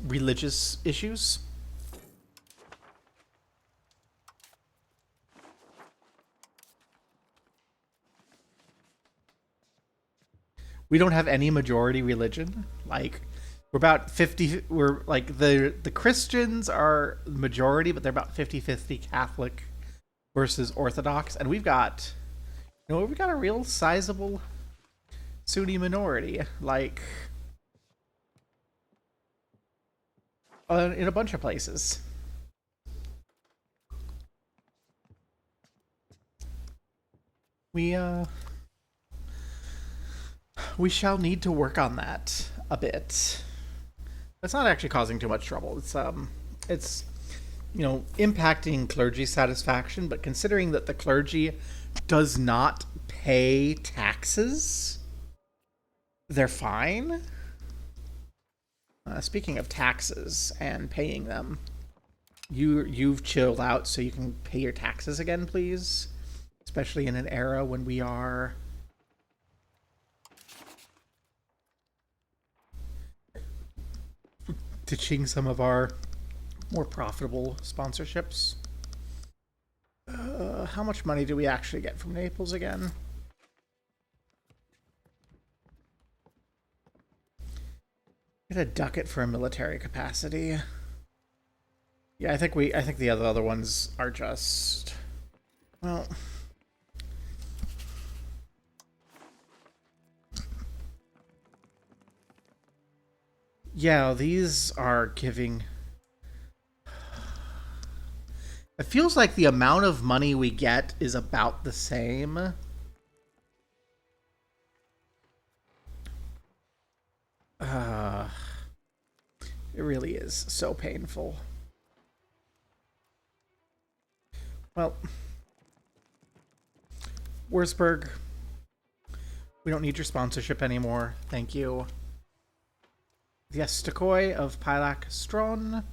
S1: religious issues. We don't have any majority religion. Like we're about 50, we're like the Christians are the majority, but they're about 50-50 Catholic versus Orthodox, and we've got a real sizable Sunni minority, like in a bunch of places. We shall need to work on that a bit. It's not actually causing too much trouble. It's impacting clergy satisfaction, but considering that the clergy does not pay taxes, they're fine. Speaking of taxes and paying them, you've chilled out so you can pay your taxes again, please. Especially in an era when we are ditching some of our more profitable sponsorships. How much money do we actually get from Naples again? Get a ducat for a military capacity. Yeah, I think the other ones are just, well, yeah, these are giving. It feels like the amount of money we get is about the same. It really is so painful. Well, Wurzburg, we don't need your sponsorship anymore. Thank you. The Estakoi of Pilak Stron.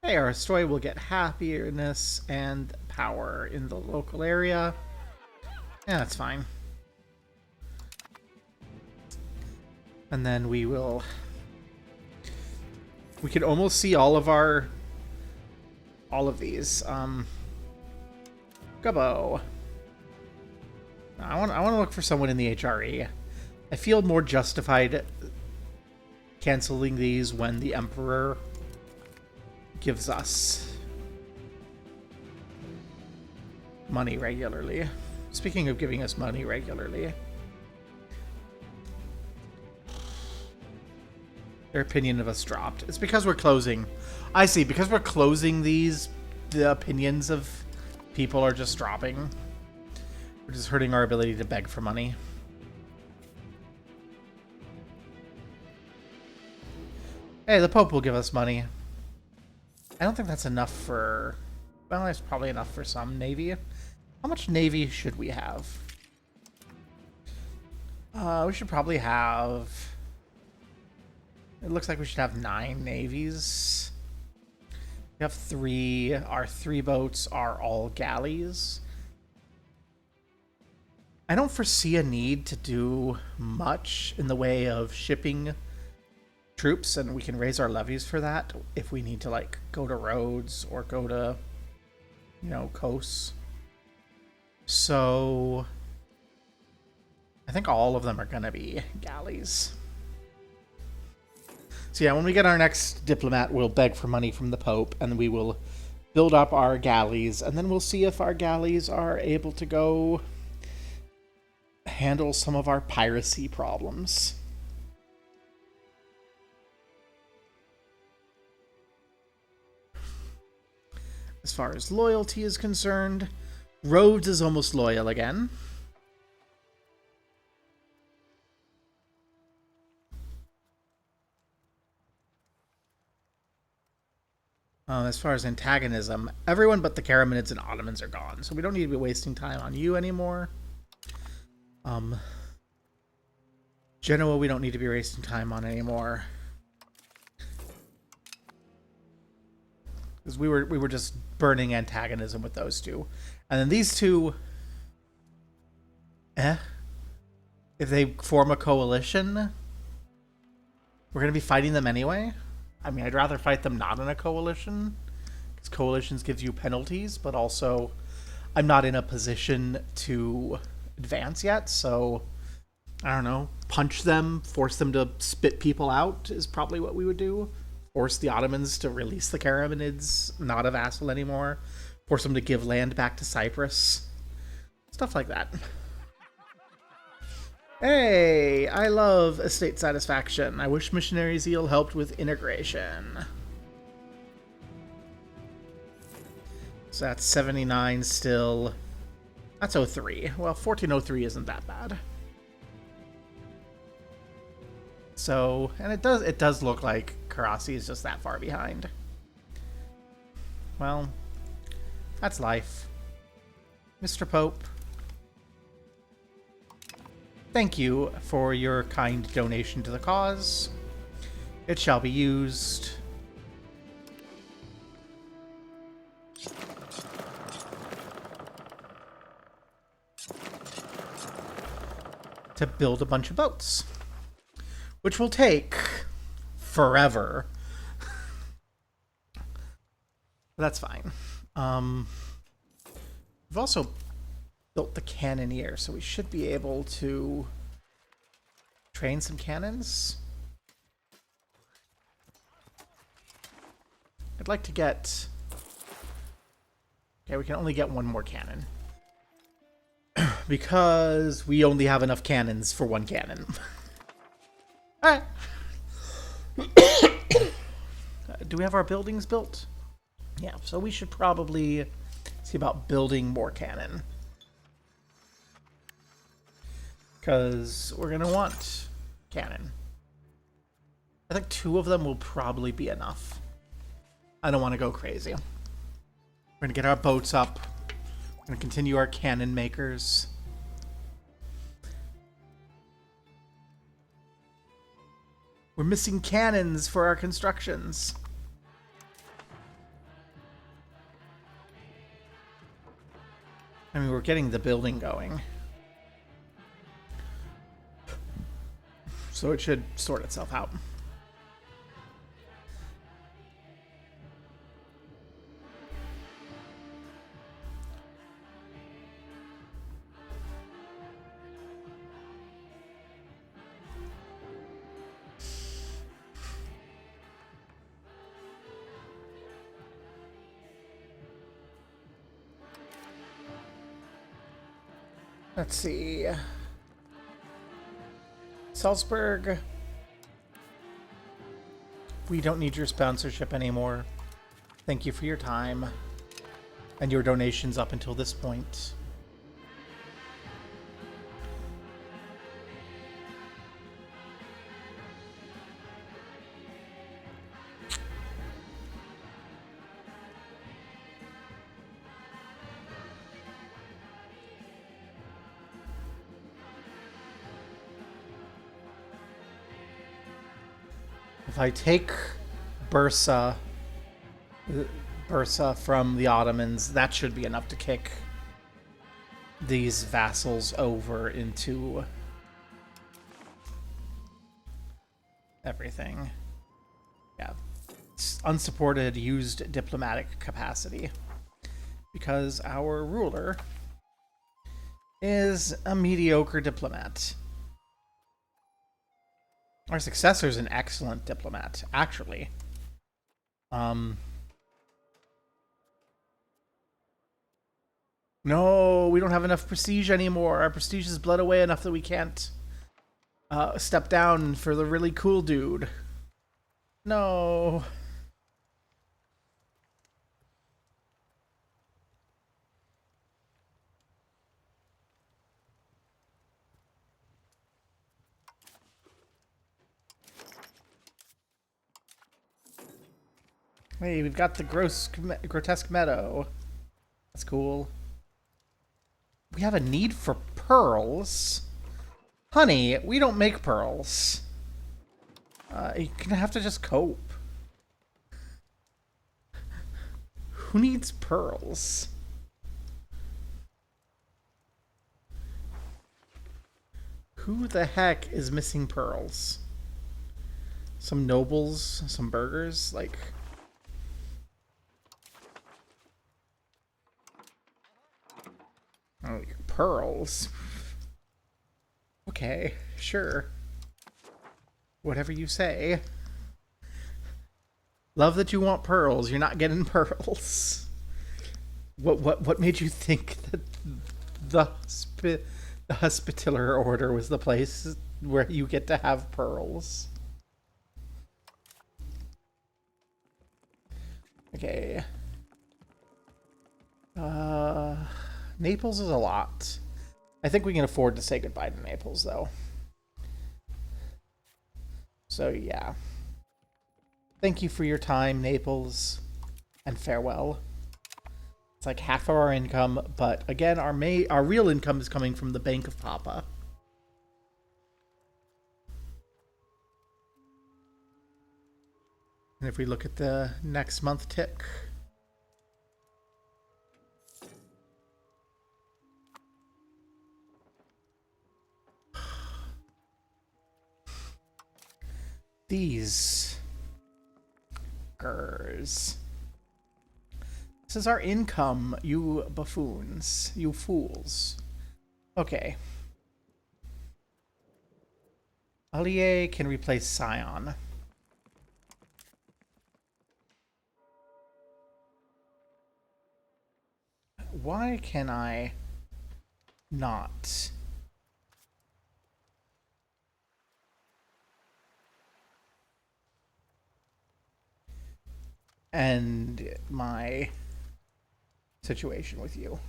S1: Hey, our Astoi will get happiness and power in the local area. Yeah, that's fine. And then we can almost see all of these. Gubbo. I want to look for someone in the HRE. I feel more justified canceling these when the Emperor gives us money regularly. Speaking of giving us money regularly, their opinion of us dropped. It's because we're closing. I see. Because we're closing these, the opinions of people are just dropping. We're just hurting our ability to beg for money. Hey, the Pope will give us money. I don't think that's enough for... Well, it's probably enough for some Navy. How much Navy should we have? We should probably have... It looks like we should have 9 navies. We have 3. Our 3 boats are all galleys. I don't foresee a need to do much in the way of shipping troops, and we can raise our levies for that if we need to, like, go to Rhodes or go to, coasts. So I think all of them are gonna be galleys. So yeah, when we get our next diplomat, we'll beg for money from the Pope, and we will build up our galleys, and then we'll see if our galleys are able to go handle some of our piracy problems. as far as loyalty is concerned. Rhodes is almost loyal again. As far as antagonism, everyone but the Karamanids and Ottomans are gone, so we don't need to be wasting time on you anymore. Genoa, we don't need to be wasting time on anymore. Because we were just burning antagonism with those two. And then these two... If they form a coalition, we're going to be fighting them anyway. I mean, I'd rather fight them not in a coalition, because coalitions gives you penalties, but also I'm not in a position to advance yet, so I don't know, punch them, force them to spit people out is probably what we would do. Force the Ottomans to release the Karamanids, not a vassal anymore. Force them to give land back to Cyprus. Stuff like that. Hey, I love estate satisfaction. I wish missionary zeal helped with integration. So that's 79 still. That's 03. Well, 1403 isn't that bad. So, and it does look like Karasi is just that far behind. Well, that's life. Mr. Pope, thank you for your kind donation to the cause. It shall be used to build a bunch of boats, which will take forever. That's fine. We've also built the cannoneer, so we should be able to train some cannons. I'd like to get... Okay, we can only get one more cannon. Because we only have enough cannons for one cannon. Alright. Do we have our buildings built? Yeah, so we should probably see about building more cannon. Because we're going to want cannon. I think 2 of them will probably be enough. I don't want to go crazy. We're going to get our boats up. We're going to continue our cannon makers. We're missing cannons for our constructions. I mean, we're getting the building going. So it should sort itself out. Let's see. Salzburg. We don't need your sponsorship anymore. Thank you for your time and your donations up until this point. If I take Bursa from the Ottomans, that should be enough to kick these vassals over into everything. Yeah. It's unsupported used diplomatic capacity. Because our ruler is a mediocre diplomat. Our successor's an excellent diplomat, actually. No, we don't have enough prestige anymore. Our prestige is bled away enough that we can't step down for the really cool dude. No. Hey, we've got the grotesque meadow. That's cool. We have a need for pearls. Honey, we don't make pearls. You're gonna have to just cope. Who needs pearls? Who the heck is missing pearls? Some nobles, some burgers, like... Oh, pearls. Okay, sure. Whatever you say. Love that you want pearls. You're not getting pearls. What made you think that the Hospitaller Order was the place where you get to have pearls? Okay. Naples is a lot. I think we can afford to say goodbye to Naples, though. So, yeah. Thank you for your time, Naples, and farewell. It's like half of our income, but again, our real income is coming from the Bank of Papa. And if we look at the next month tick... These... This is our income, you buffoons. You fools. Okay. Allier can replace Scion. Why can I not? And my situation with you.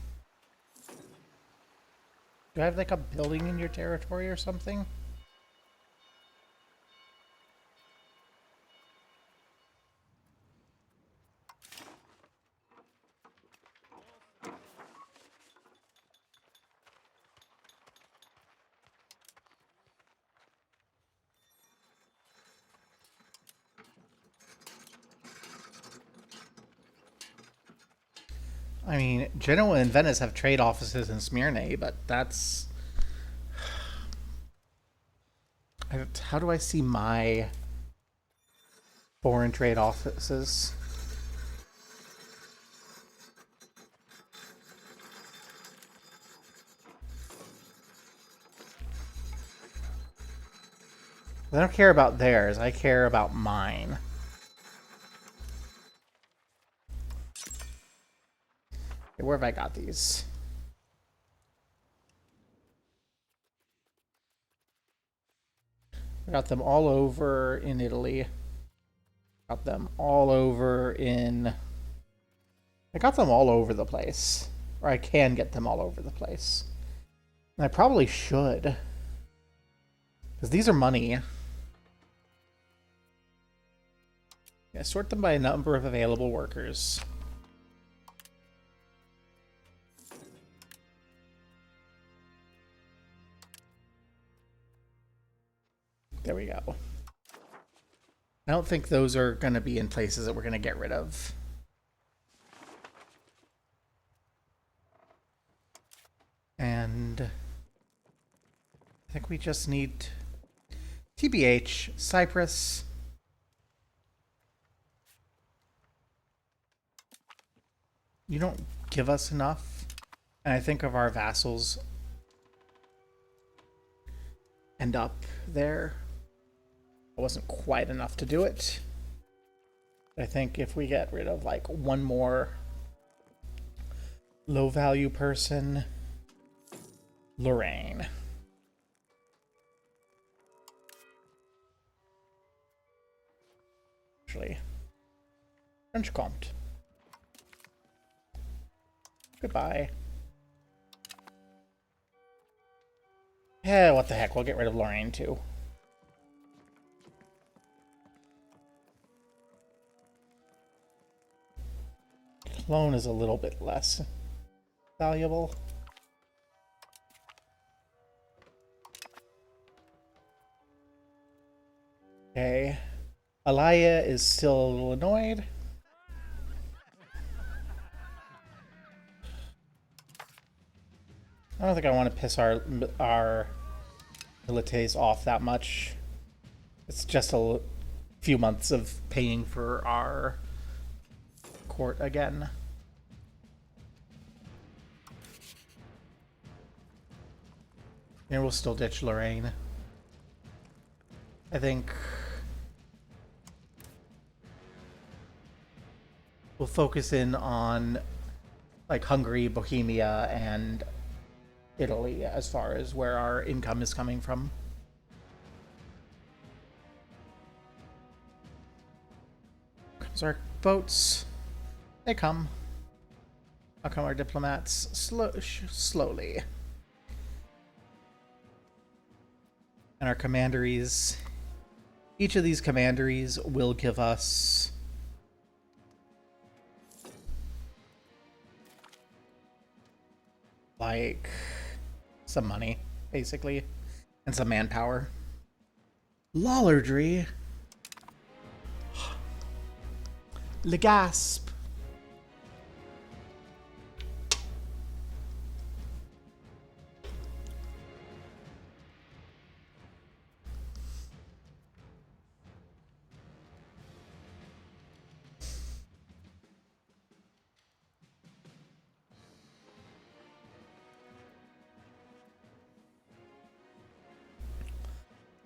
S1: Do I have like a building in your territory or something? I mean, Genoa and Venice have trade offices in Smyrna, but that's... How do I see my foreign trade offices? I don't care about theirs, I care about mine. Okay, where have I got these? I got them all over in Italy. Got them all over in... I got them all over the place. Or I can get them all over the place. And I probably should. Because these are money. Yeah, sort them by a number of available workers. There we go. I don't think those are going to be in places that we're going to get rid of. And I think we just need TBH, Cyprus. You don't give us enough. And I think of our vassals end up there. It wasn't quite enough to do it. I think if we get rid of like one more low value person, Lorraine. Actually, French Comte. Goodbye. Yeah, what the heck, we'll get rid of Lorraine too. Loan is a little bit less valuable. Okay. Alaya is still a little annoyed. I don't think I want to piss our milites off that much. It's just a few months of paying for our court again. And we'll still ditch Lorraine. I think we'll focus in on like Hungary, Bohemia, and Italy as far as where our income is coming from. Comes our boats. They come. How come our diplomats? Slowly. And our commanderies. Each of these commanderies will give us like some money, basically, and some manpower. Lollardry. Le gasp.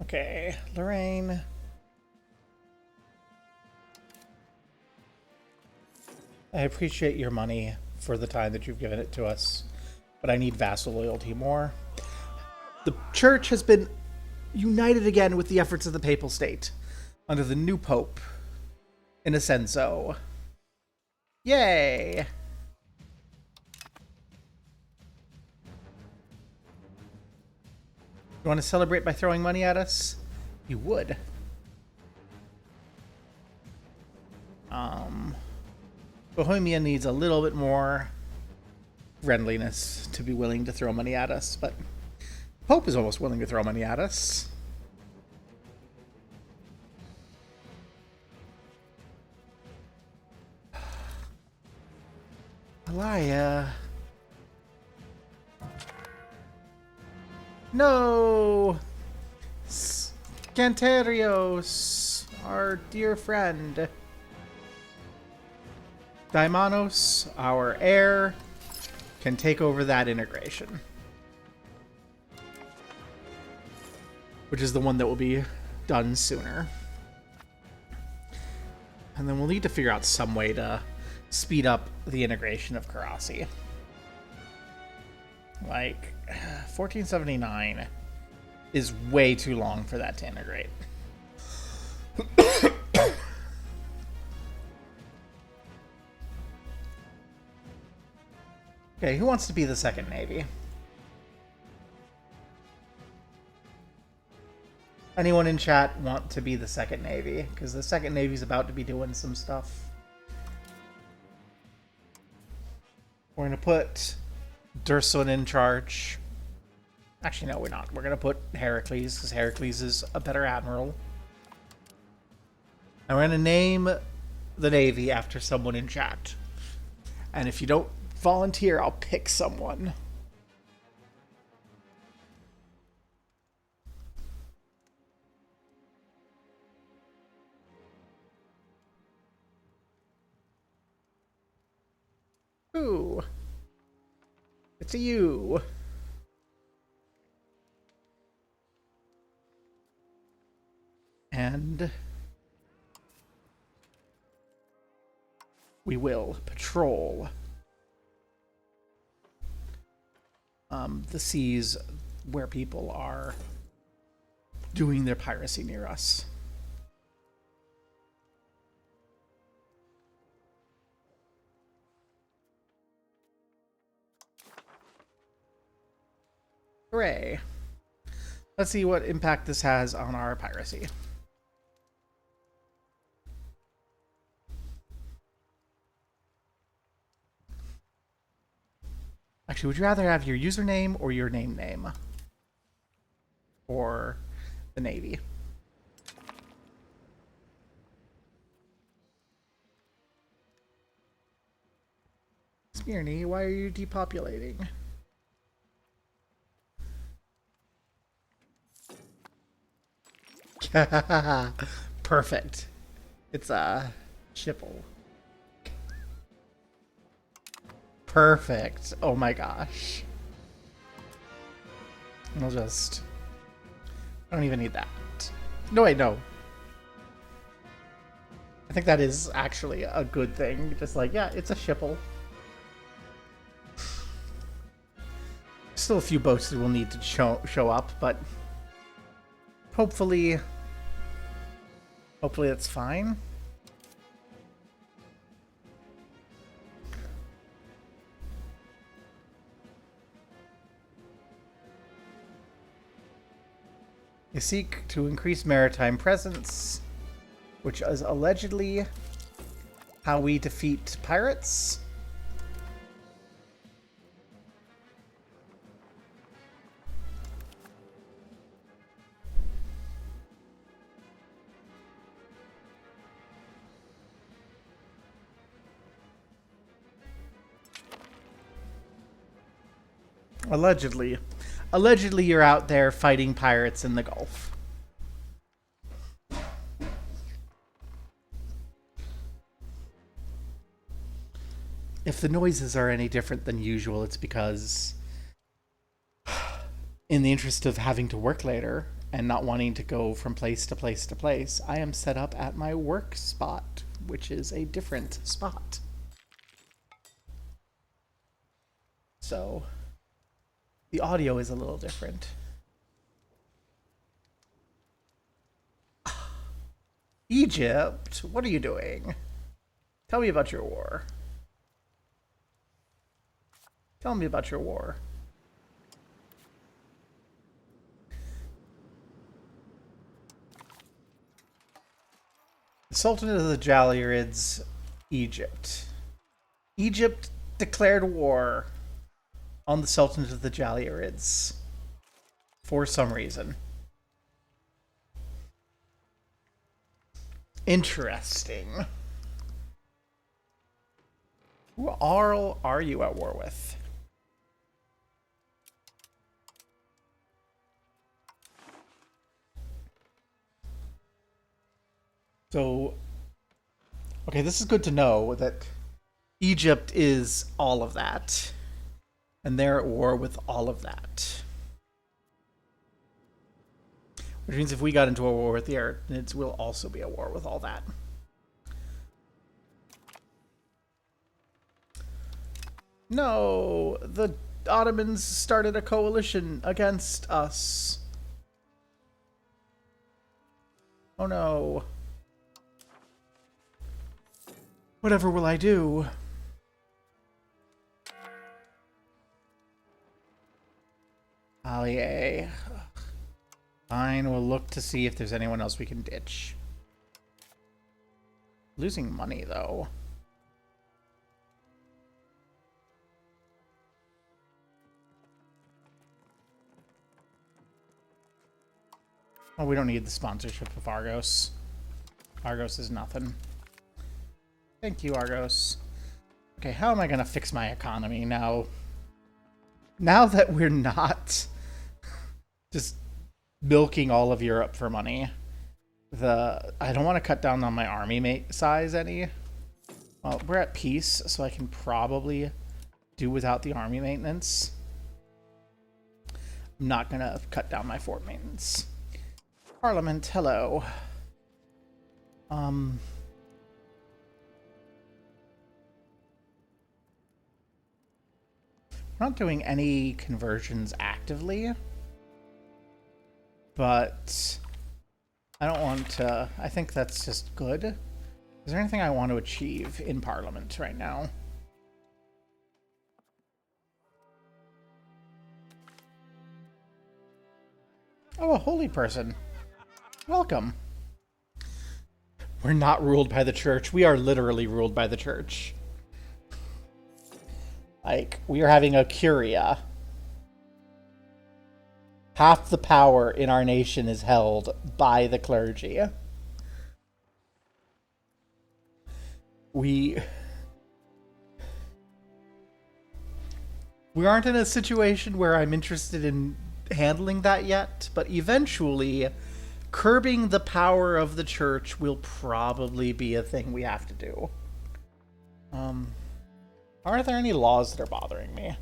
S1: Okay, Lorraine. I appreciate your money for the time that you've given it to us, but I need vassal loyalty more. The church has been united again with the efforts of the Papal State under the new Pope, Innocenzo. Yay! You want to celebrate by throwing money at us? You would. Bohemia needs a little bit more friendliness to be willing to throw money at us, but Pope is almost willing to throw money at us. Alaya. No! Scanterios, our dear friend. Daimanos, our heir, can take over that integration. Which is the one that will be done sooner. And then we'll need to figure out some way to speed up the integration of Karasi. Like, 1479 is way too long for that to integrate. Okay, who wants to be the second navy? Anyone in chat want to be the second navy? Because the second navy's about to be doing some stuff. We're going to put Dursun in charge. Actually, no, we're not. We're going to put Heracles, because Heracles is a better admiral. And we're going to name the navy after someone in chat. And if you don't volunteer, I'll pick someone. Ooh. It's a you. And we will patrol the seas where people are doing their piracy near us. Hooray. Let's see what impact this has on our piracy. Actually, would you rather have your username or your name? For the Navy. Smearny, why are you depopulating? Perfect. It's a Chipple. Perfect. Oh my gosh. I'll just... I don't even need that. No, wait, no. I think that is actually a good thing. Just like, yeah, it's a Chipple. Still a few boats that will need to show up, but hopefully it's fine. You seek to increase maritime presence, which is allegedly how we defeat pirates. Allegedly. Allegedly, you're out there fighting pirates in the Gulf. If the noises are any different than usual, it's because, in the interest of having to work later and not wanting to go from place to place to place, I am set up at my work spot, which is a different spot. So... the audio is a little different. Egypt, what are you doing? Tell me about your war. Tell me about your war. The Sultanate of the Jalirids, Egypt. Egypt declared war on the Sultanate of the Jalirids for some reason. Interesting. Who are you at war with? So, okay, this is good to know that Egypt is all of that. And they're at war with all of that. Which means if we got into a war with the Arachnids, we'll also be at war with all that. No! The Ottomans started a coalition against us. Oh no. Whatever will I do? Allier. Fine, we'll look to see if there's anyone else we can ditch. Losing money, though. Oh, we don't need the sponsorship of Argos. Argos is nothing. Thank you, Argos. Okay, how am I gonna fix my economy now? Now that we're not just milking all of Europe for money, I don't want to cut down on my army size any. Well, we're at peace, so I can probably do without the army maintenance. I'm not gonna cut down my fort maintenance. Parliament, hello. We're not doing any conversions actively, but I don't want to... I think that's just good. Is there anything I want to achieve in Parliament right now? Oh, a holy person. Welcome. We're not ruled by the church. We are literally ruled by the church. Like, we are having a curia. Half the power in our nation is held by the clergy. We aren't in a situation where I'm interested in handling that yet, but eventually curbing the power of the church will probably be a thing we have to do. Are there any laws that are bothering me?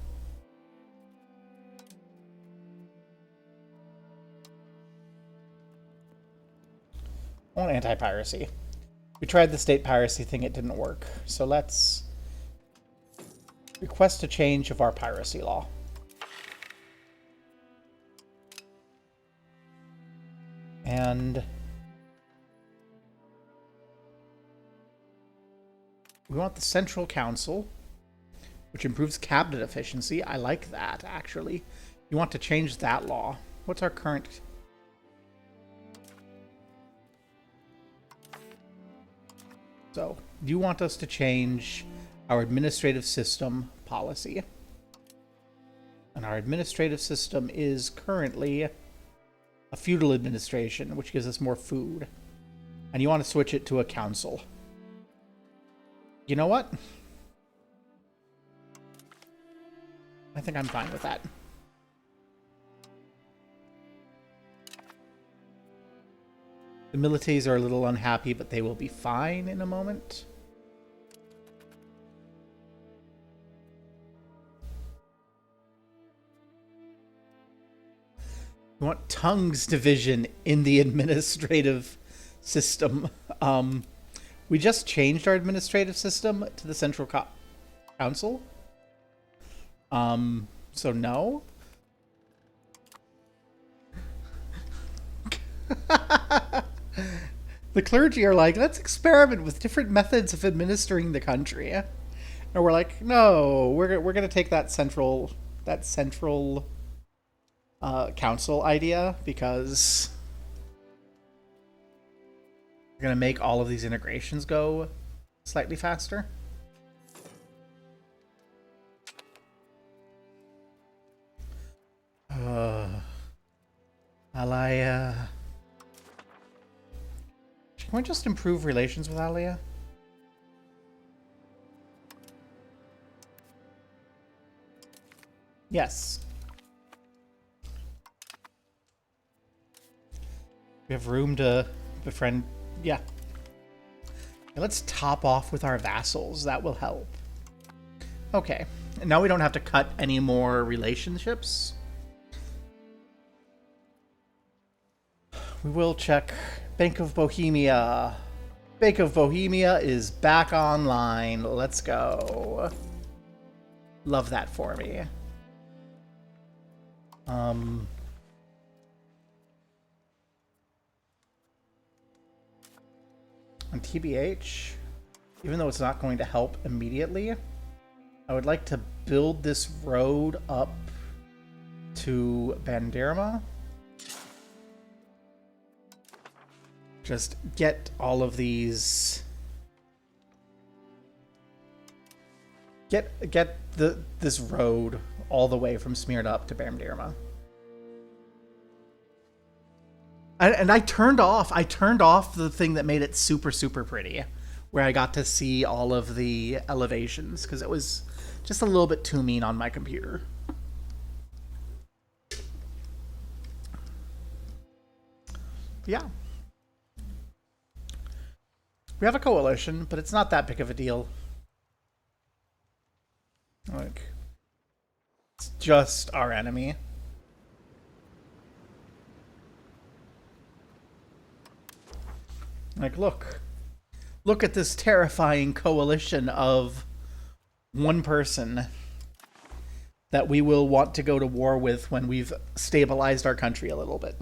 S1: I want anti-piracy. We tried the state piracy thing, it didn't work. So let's request a change of our piracy law. And we want the Central Council, which improves cabinet efficiency. I like that, actually. You want to change that law. What's our current... So, you want us to change our administrative system policy. And our administrative system is currently a feudal administration, which gives us more food. And you want to switch it to a council. You know what? I think I'm fine with that. The militaries are a little unhappy, but they will be fine in a moment. We want tongues division in the administrative system. We just changed our administrative system to the Central Council. So no. The clergy are like, let's experiment with different methods of administering the country. And we're like, no, we're going to take that central council idea, because we're going to make all of these integrations go slightly faster. Alaya. Can we just improve relations with Alia? Yes. We have room to befriend... Yeah. And let's top off with our vassals. That will help. Okay. And now we don't have to cut any more relationships. We will check Bank of Bohemia. Bank of Bohemia is back online. Let's go. Love that for me. On TBH, even though it's not going to help immediately, I would like to build this road up to Banderma. Just get all of these... Get this road all the way from Smyrna up to Banderma. And I turned off the thing that made it super, super pretty, where I got to see all of the elevations, because it was just a little bit too mean on my computer. Yeah. We have a coalition, but it's not that big of a deal. Like, it's just our enemy. Like, look at this terrifying coalition of one person that we will want to go to war with when we've stabilized our country a little bit.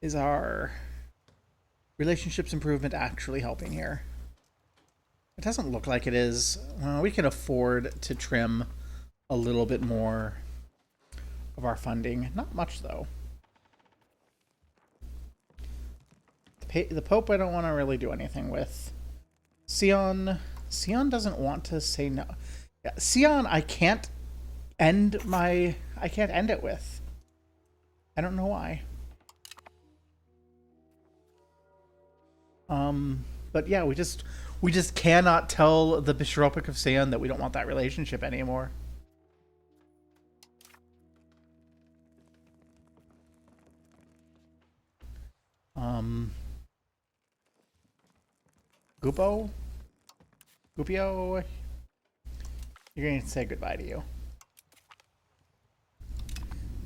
S1: Is our relationships improvement actually helping here? It doesn't look like it is. Well, we can afford to trim a little bit more of our funding. Not much, though. The Pope I don't want to really do anything with. Sion doesn't want to say no. Yeah, Sion, I can't end it with. I don't know why. But yeah, we just cannot tell the Bishopric of Sion that we don't want that relationship anymore. Gupo? Gupio? You're going to say goodbye to you.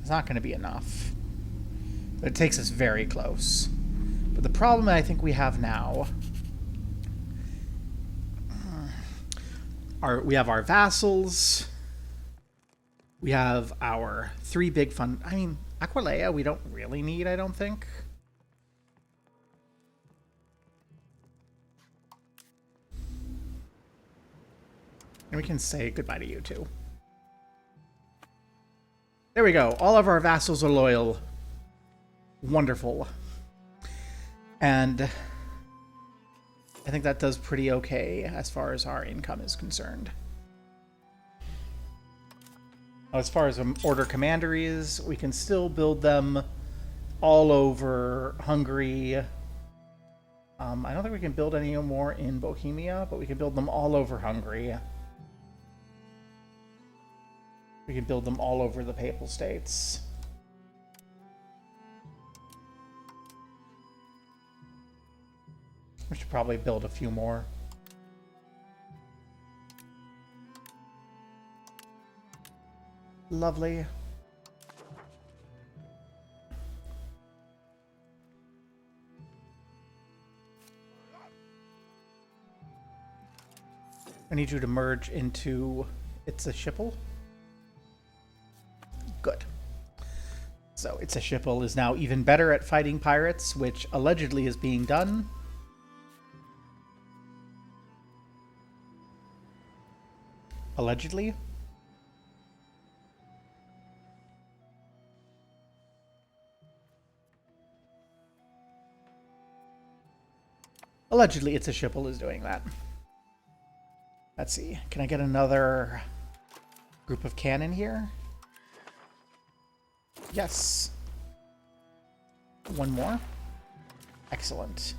S1: It's not going to be enough. But it takes us very close. But the problem I think we have now... we have our vassals. We have our 3 big fund... I mean, Aquileia we don't really need, I don't think. And we can say goodbye to you, too. There we go. All of our vassals are loyal. Wonderful. And I think that does pretty okay as far as our income is concerned. As far as order commanderies, we can still build them all over Hungary. I don't think we can build any more in Bohemia, but we can build them all over Hungary. We can build them all over the Papal States. We should probably build a few more. Lovely. I need you to merge into It's a Shipple. Good. So It's a Shipple is now even better at fighting pirates, which allegedly is being done. Allegedly. Allegedly, It's a Shipple is doing that. Let's see. Can I get another group of cannon here? Yes. One more. Excellent.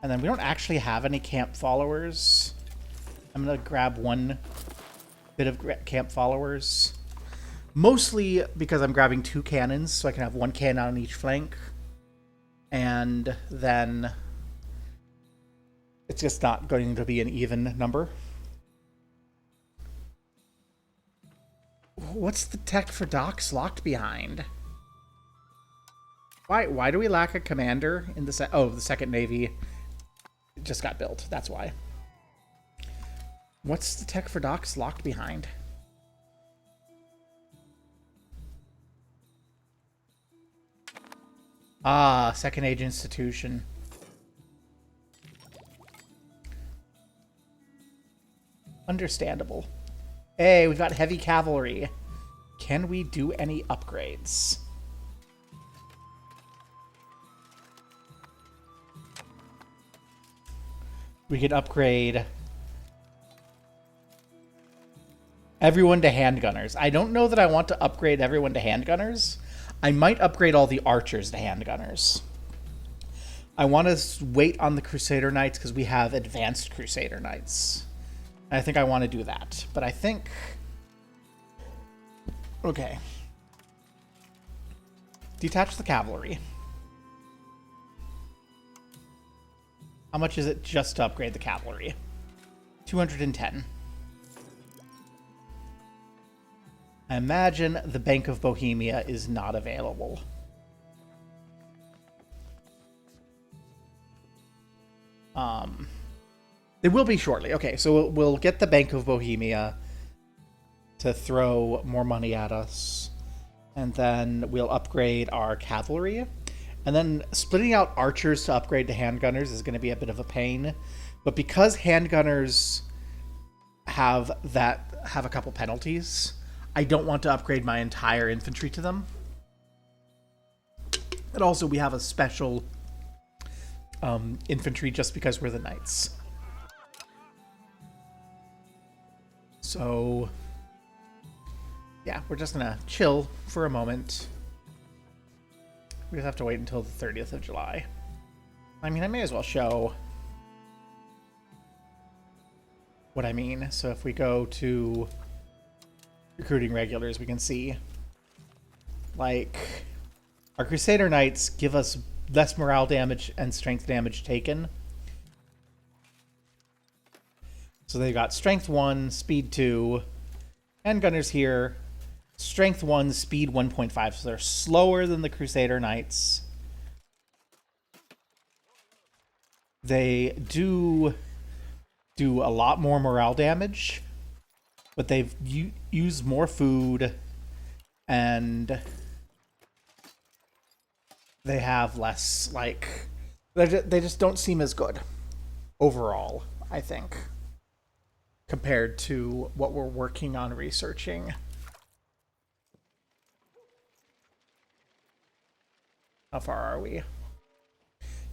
S1: And then we don't actually have any camp followers. I'm going to grab one bit of camp followers. Mostly because I'm grabbing 2 cannons, so I can have 1 cannon on each flank. And then it's just not going to be an even number. What's the tech for docks locked behind? Why do we lack a commander in the the second navy just got built. That's why. What's the tech for docks locked behind? Ah, second age institution. Understandable. Hey, we've got heavy cavalry. Can we do any upgrades? We could upgrade everyone to handgunners. I don't know that I want to upgrade everyone to handgunners. I might upgrade all the archers to handgunners. I want to wait on the Crusader Knights because we have advanced Crusader Knights. I think I want to do that. But I think... Okay. Detach the cavalry. How much is it just to upgrade the cavalry? 210. I imagine the Bank of Bohemia is not available. It will be shortly. Okay, so we'll get the Bank of Bohemia to throw more money at us. And then we'll upgrade our cavalry. And then splitting out archers to upgrade to handgunners is going to be a bit of a pain. But because handgunners have a couple penalties, I don't want to upgrade my entire infantry to them. And also we have a special infantry just because we're the knights. So, yeah, we're just gonna chill for a moment. We just have to wait until the 30th of July. I mean, I may as well show what I mean. So if we go to recruiting regulars, we can see, like, our Crusader Knights give us less morale damage and strength damage taken. So they've got Strength 1, Speed 2, Handgunners here, Strength 1, Speed 1.5. So they're slower than the Crusader Knights. They do a lot more morale damage, but they've used more food, and they have less, like, they just don't seem as good overall, I think, compared to what we're working on researching. How far are we?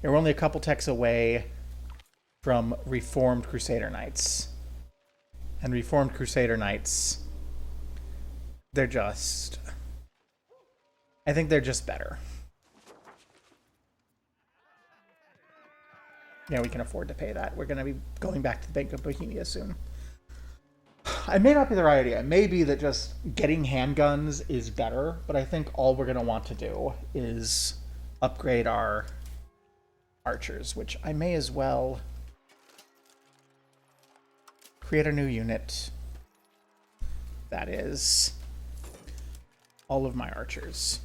S1: Yeah, we're only a couple techs away from Reformed Crusader Knights. And Reformed Crusader Knights, they're just... I think they're just better. Yeah, we can afford to pay that. We're going to be going back to the Bank of Bohemia soon. It may not be the right idea. It may be that just getting handguns is better, but I think all we're going to want to do is upgrade our archers, which I may as well create a new unit that is all of my archers.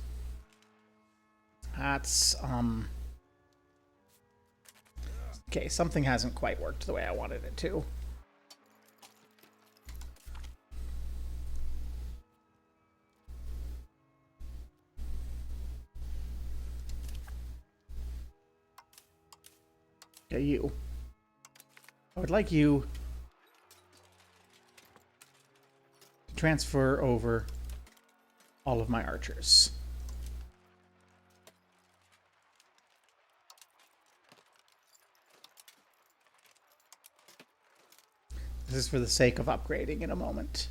S1: That's okay, something hasn't quite worked the way I wanted it to. Yeah, you. I would like you to transfer over all of my archers. This is for the sake of upgrading in a moment.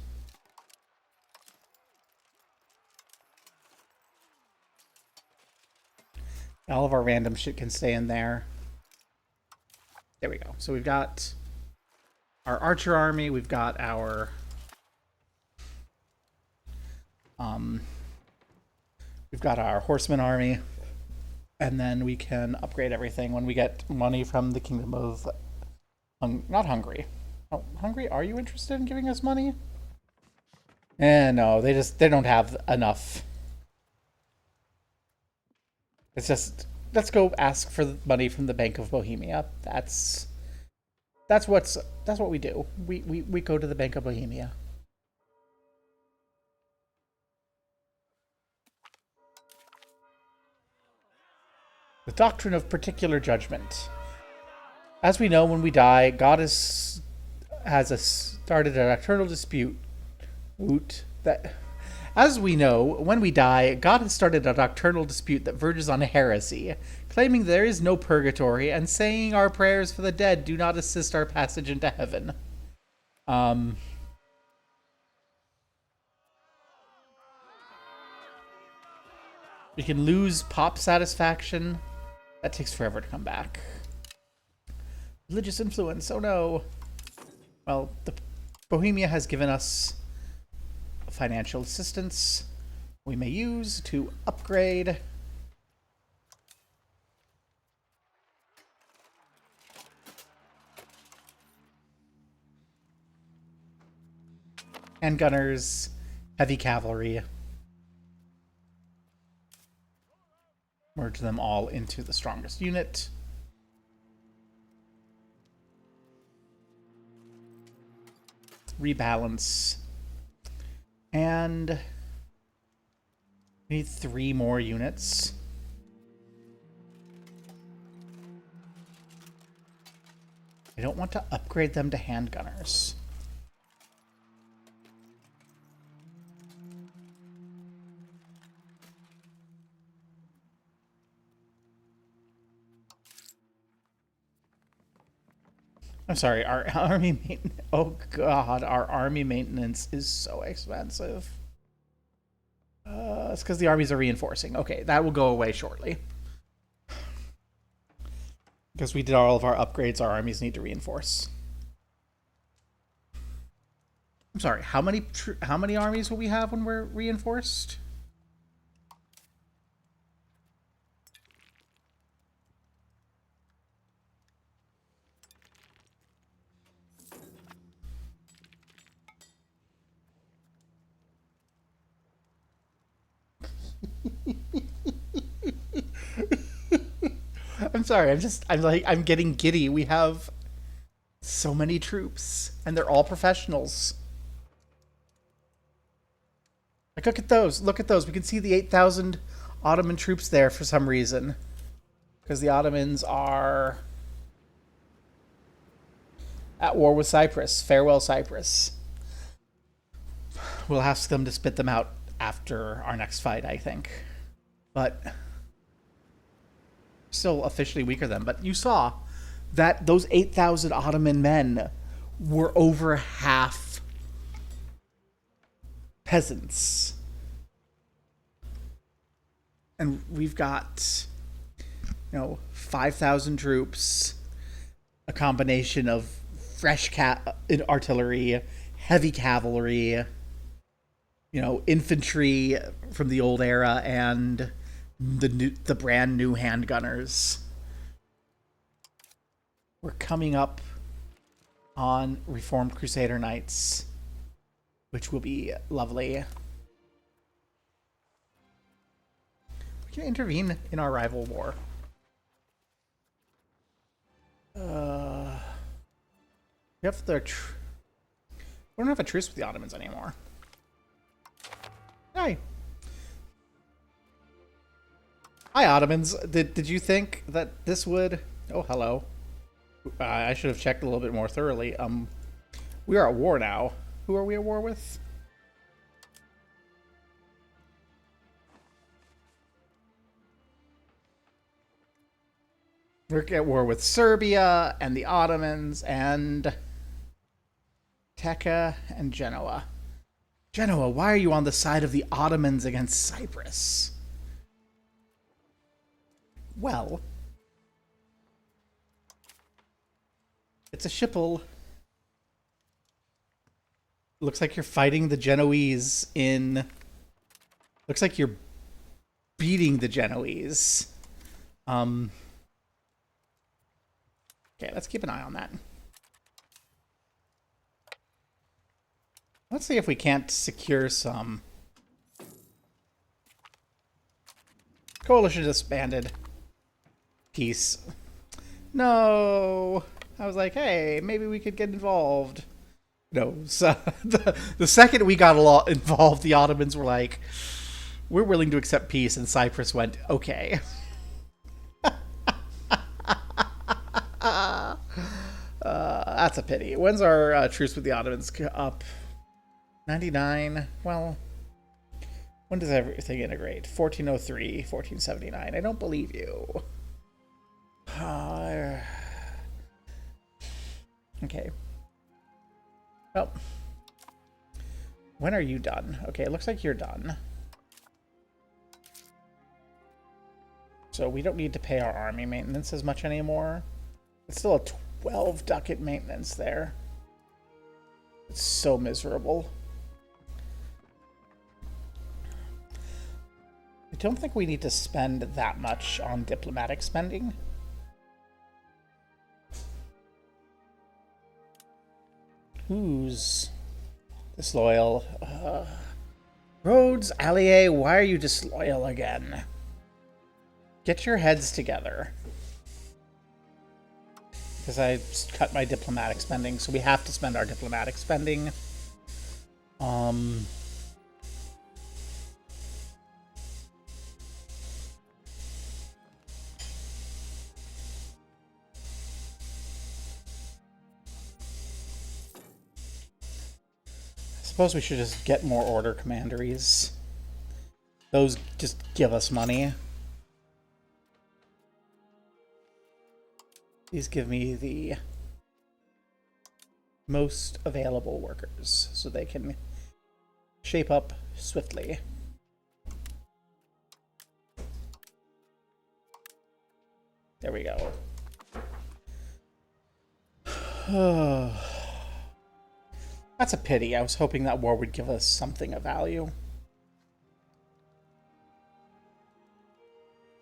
S1: All of our random shit can stay in there. There we go. So we've got our archer army, we've got our horseman army, and then we can upgrade everything when we get money from the Kingdom of not Hungary. Oh, Hungary, are you interested in giving us money? No, they don't have enough. It's just, let's go ask for money from the Bank of Bohemia. That's what we do. We go to the Bank of Bohemia. The doctrine of particular judgment. As we know, when we die, God has started an eternal dispute. As we know, when we die, God has started a nocturnal dispute that verges on heresy, claiming there is no purgatory, and saying our prayers for the dead do not assist our passage into heaven. We can lose pop satisfaction. That takes forever to come back. Religious influence, oh no. Well, the Bohemia has given us financial assistance we may use to upgrade handgunners, heavy cavalry, merge them all into the strongest unit. Rebalance. And we need 3 more units. I don't want to upgrade them to handgunners. I'm sorry, our army maintenance. Oh god, our army maintenance is so expensive. It's because the armies are reinforcing. Okay, that will go away shortly. Because we did all of our upgrades, our armies need to reinforce. I'm sorry, how many armies will we have when we're reinforced? I'm sorry, I'm getting giddy. We have so many troops, and they're all professionals. Like, look at those. Look at those. We can see the 8,000 Ottoman troops there for some reason. Because the Ottomans are at war with Cyprus. Farewell, Cyprus. We'll ask them to spit them out after our next fight, I think. But still officially weaker than. But you saw that those 8,000 Ottoman men were over half peasants. And we've got, 5,000 troops, a combination of fresh artillery, heavy cavalry, infantry from the old era, and the brand new handgunners. We're coming up on Reformed Crusader Knights, which will be lovely. We can intervene in our rival war. We have we don't have a truce with the Ottomans anymore. Hi. Hi, Ottomans. Did you think that this would... Oh, hello. I should have checked a little bit more thoroughly. We are at war now. Who are we at war with? We're at war with Serbia and the Ottomans and Tekka and Genoa. Genoa, why are you on the side of the Ottomans against Cyprus? Well, it's a shipple. Looks like you're fighting the Genoese in... Looks like you're beating the Genoese. Okay, let's keep an eye on that. Let's see if we can't secure some... Coalition disbanded. Peace. No! I was like, hey, maybe we could get involved. No. So the second we got involved, the Ottomans were like, we're willing to accept peace, and Cyprus went, okay. That's a pity. When's our truce with the Ottomans up? 99? Well, when does everything integrate? 1403, 1479. I don't believe you. Okay. Well, when are you done? Okay, it looks like you're done. So we don't need to pay our army maintenance as much anymore. It's still a 12 ducat maintenance there. It's so miserable. I don't think we need to spend that much on diplomatic spending. Who's disloyal? Rhodes, Allier, why are you disloyal again? Get your heads together. Because I cut my diplomatic spending, so we have to spend our diplomatic spending. I suppose we should just get more order commanderies. Those just give us money. These give me the most available workers so they can shape up swiftly. There we go. That's a pity. I was hoping that war would give us something of value.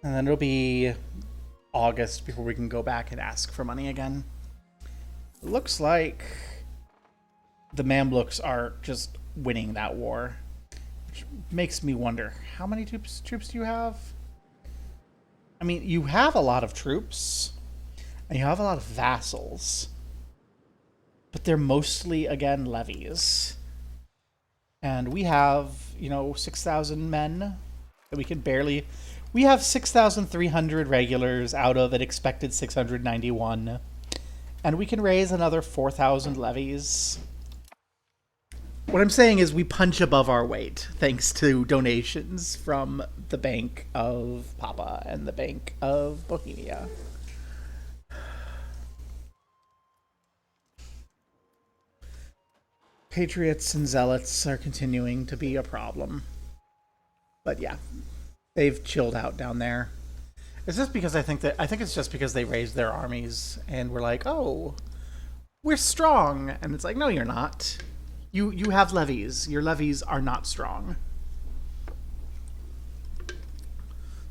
S1: And then it'll be August before we can go back and ask for money again. It looks like the Mamluks are just winning that war, which makes me wonder, how many troops do you have? I mean, you have a lot of troops, and you have a lot of vassals, but they're mostly, again, levies. And we have, 6,000 men that we can barely... We have 6,300 regulars out of an expected 691. And we can raise another 4,000 levies. What I'm saying is we punch above our weight, thanks to donations from the Bank of Papa and the Bank of Bohemia. Patriots and zealots are continuing to be a problem. But yeah, they've chilled out down there. It's just because I think it's just because they raised their armies and we're like, oh, we're strong. And it's like, no, you're not. You have levies. Your levies are not strong.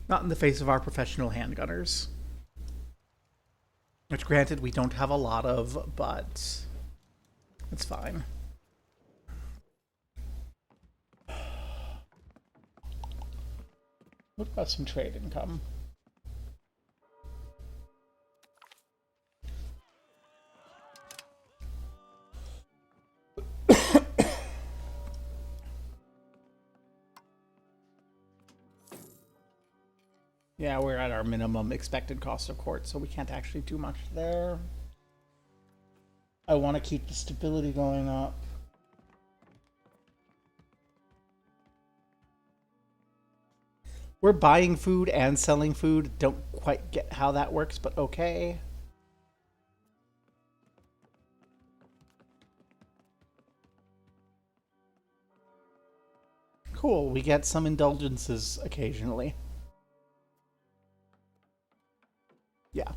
S1: Not in the face of our professional handgunners. Which, granted, we don't have a lot of, but it's fine. What about some trade income? Yeah, we're at our minimum expected cost of court, so we can't actually do much there. I want to keep the stability going up. We're buying food and selling food. Don't quite get how that works, but okay. Cool, we get some indulgences occasionally. Yeah.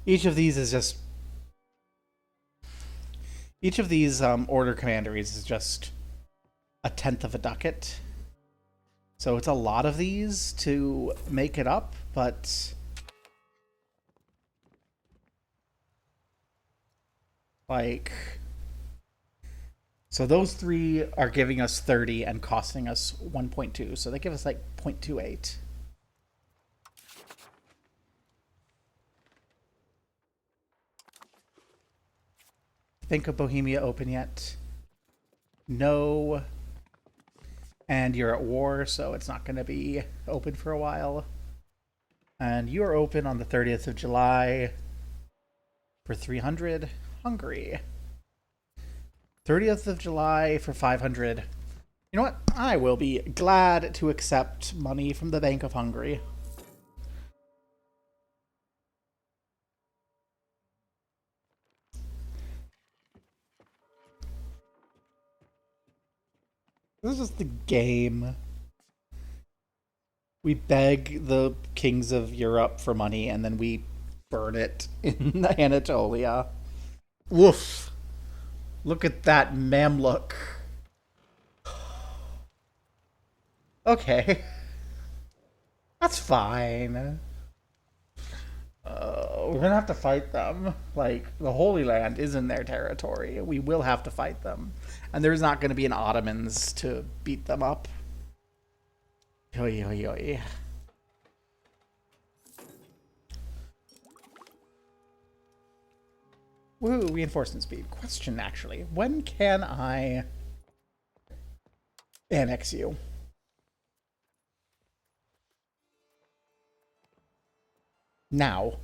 S1: Each of these order commanderies is just a tenth of a ducat. So it's a lot of these to make it up, but so those three are giving us 30 and costing us 1.2. So they give us like 0.28. Bank of Bohemia open yet? No. And you're at war, so it's not going to be open for a while. And you are open on the 30th of July for 300. Hungary. 30th of July for 500. You know what? I will be glad to accept money from the Bank of Hungary. This is the game. We beg the kings of Europe for money and then we burn it in Anatolia. Woof. Look at that Mamluk. Okay. That's fine. We're gonna have to fight them. Like, the Holy Land is in their territory. We will have to fight them. And there's not gonna be an Ottomans to beat them up. Oi, oi, oi. Woo, reinforcement speed. Question, actually. When can I annex you? Now.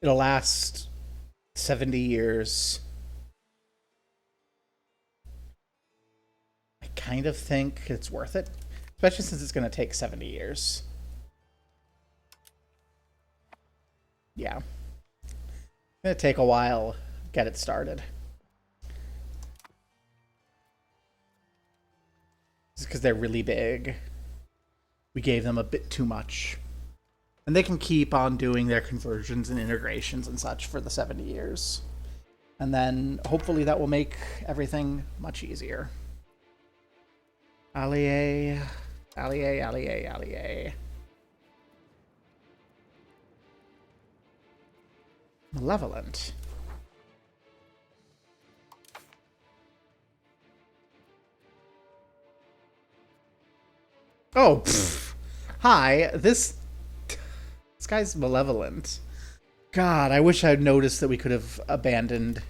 S1: It'll last 70 years. I kind of think it's worth it, especially since it's going to take 70 years. Yeah. It'll take a while to get it started. It's because they're really big. We gave them a bit too much. And they can keep on doing their conversions and integrations and such for the 70 years. And then hopefully that will make everything much easier. Allier, allier, allier, allier. Malevolent. Oh, pfft. Hi. This guy's malevolent. God, I wish I'd noticed that we could have abandoned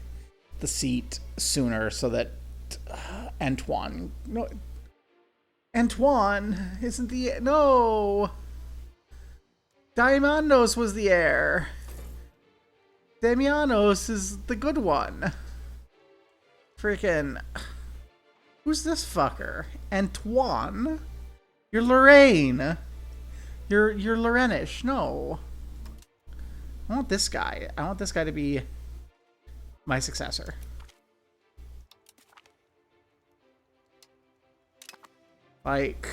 S1: the seat sooner so that Antoine... No, Antoine isn't the... No! Damianos was the heir. Damianos is the good one. Freaking... Who's this fucker? Antoine? You're Lorraine. You're Lorrainish. No. I want this guy. I want this guy to be my successor. Like,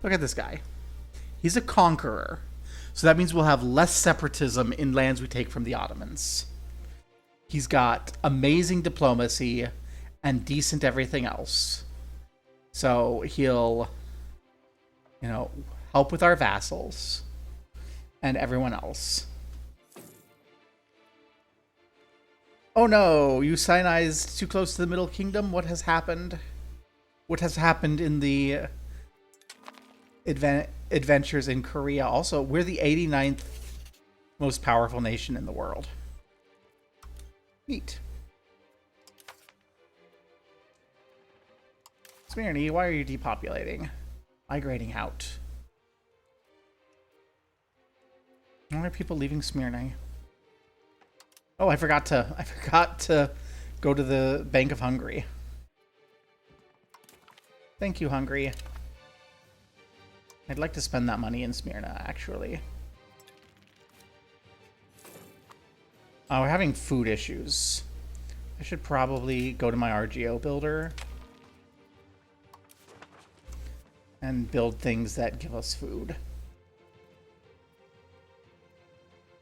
S1: look at this guy. He's a conqueror. So that means we'll have less separatism in lands we take from the Ottomans. He's got amazing diplomacy and decent everything else. So he'll, you know, help with our vassals and everyone else. Oh no, you Sinai's too close to the Middle Kingdom? What has happened? What has happened in the adventures in Korea? Also, we're the 89th most powerful nation in the world. Neat. Smyrna, why are you depopulating? Migrating out. Why are people leaving Smyrna? Oh, I forgot to go to the Bank of Hungary. Thank you, Hungary. I'd like to spend that money in Smyrna, actually. Oh, we're having food issues. I should probably go to my RGO builder and build things that give us food.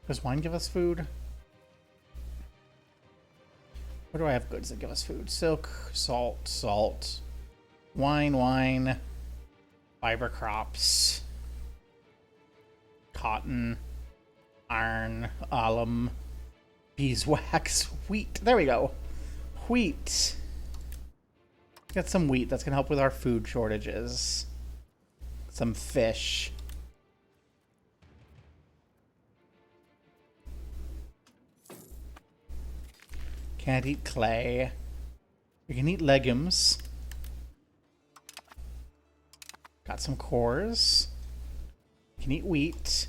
S1: Does wine give us food? Where do I have goods that give us food? Silk, salt, salt, wine, fiber crops, cotton, iron, alum, beeswax, wheat. There we go. Wheat. Got some wheat that's going to help with our food shortages. Some fish. Can't eat clay. We can eat legumes. Got some cores. Can eat wheat.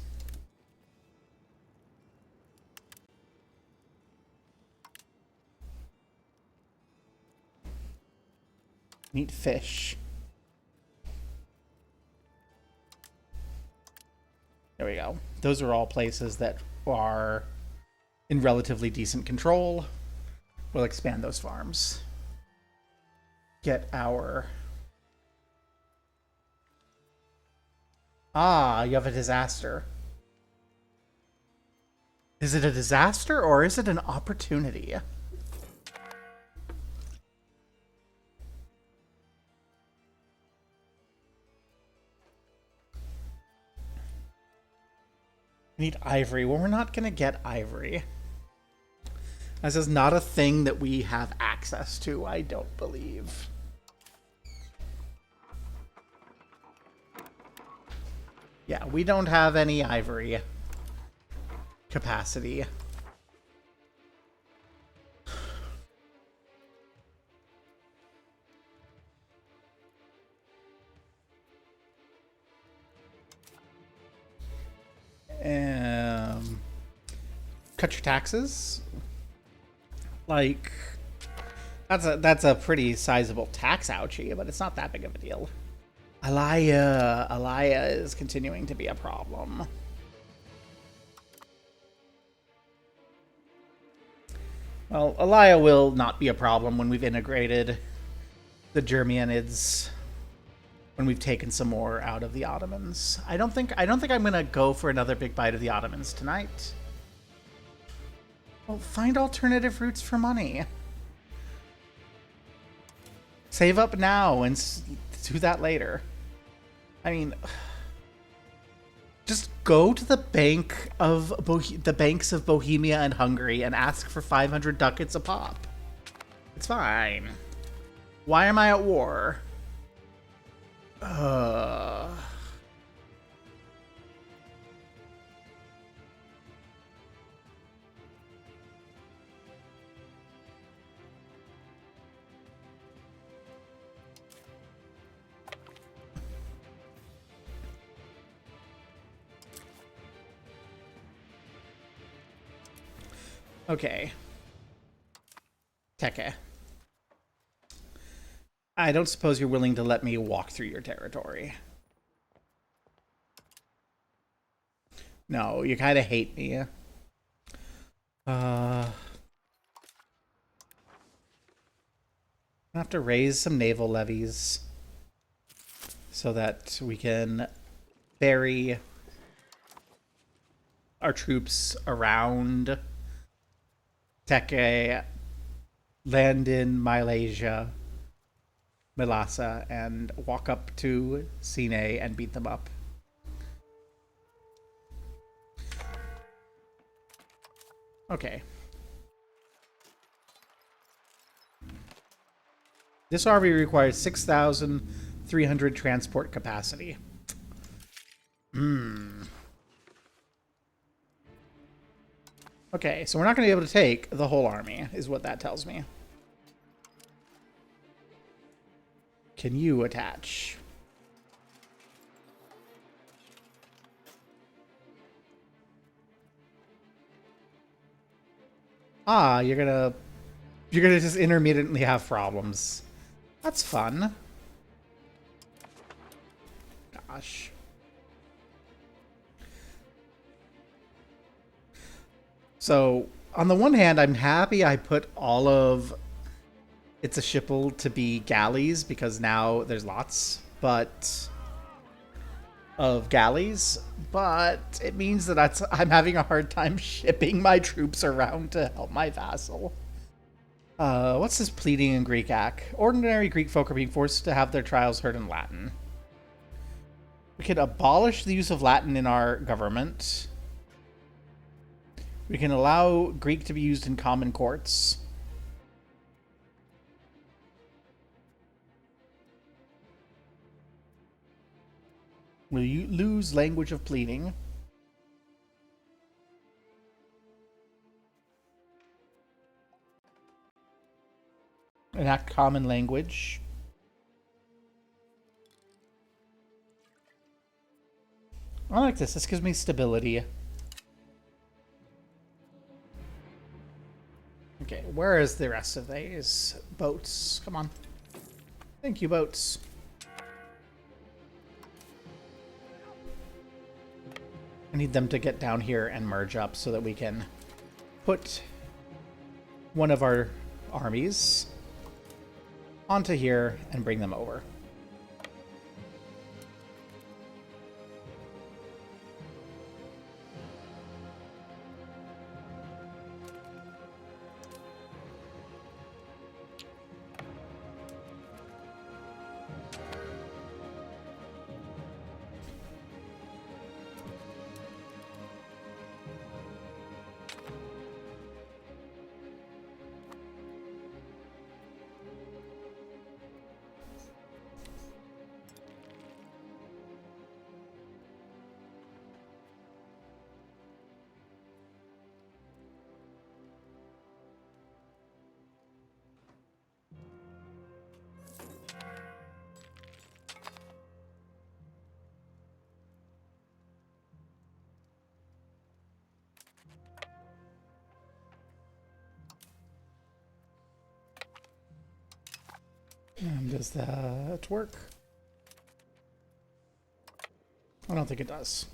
S1: Can eat fish. There we go. Those are all places that are in relatively decent control. We'll expand those farms. Get our... Ah, you have a disaster. Is it a disaster or is it an opportunity? We need ivory. Well, we're not going to get ivory. This is not a thing that we have access to, I don't believe. Yeah, we don't have any ivory capacity. Cut your taxes. Like, that's a pretty sizable tax ouchie, but it's not that big of a deal. Alaya is continuing to be a problem. Well, Elia will not be a problem when we've integrated the Germanids, when we've taken some more out of the Ottomans. I don't think I'm gonna go for another big bite of the Ottomans tonight. Well, find alternative routes for money. Save up now and do that later. I mean, just go to the banks of Bohemia and Hungary and ask for 500 ducats a pop. It's fine. Why am I at war? Okay. Teke. I don't suppose you're willing to let me walk through your territory. No, you kind of hate me. I have to raise some naval levies so that we can ferry our troops around Teke, land in Malaysia, Malassa, and walk up to Sine and beat them up. Okay. This army requires 6,300 transport capacity. Okay, so we're not going to be able to take the whole army, is what that tells me. Can you attach? Ah, you're gonna just intermittently have problems. That's fun. Gosh. So, on the one hand, I'm happy I put all of It's a Shipple to be galleys, because now there's lots of galleys, but it means that I'm having a hard time shipping my troops around to help my vassal. What's this pleading in Greek act? Ordinary Greek folk are being forced to have their trials heard in Latin. We could abolish the use of Latin in our government. We can allow Greek to be used in common courts. Will you lose language of pleading? Enact common language. I like this. This gives me stability. Okay, where is the rest of these boats? Come on. Thank you, boats. I need them to get down here and merge up so that we can put one of our armies onto here and bring them over. And does that work? I don't think it does.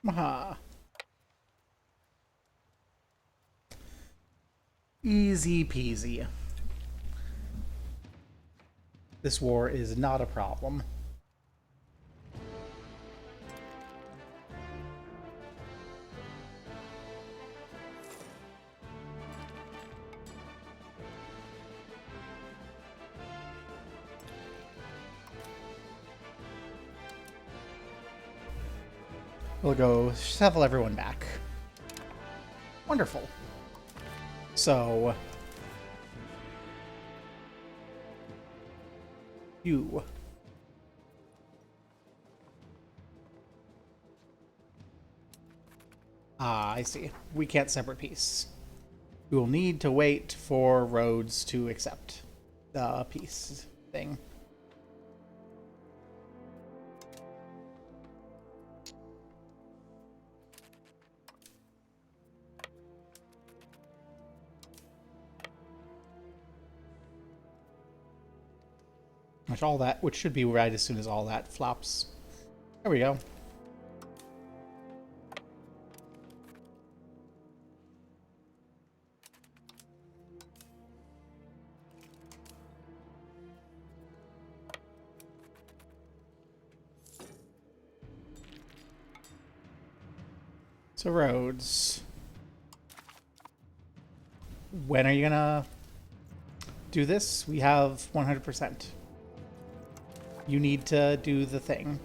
S1: Aha. Easy peasy. This war is not a problem. We'll go shuffle everyone back. Wonderful. So... you. Ah, I see. We can't separate peace. We will need to wait for Rhodes to accept the peace thing. Which should be right as soon as all that flops. There we go. So Rhodes, when are you gonna do this? We have 100%. You need to do the thing.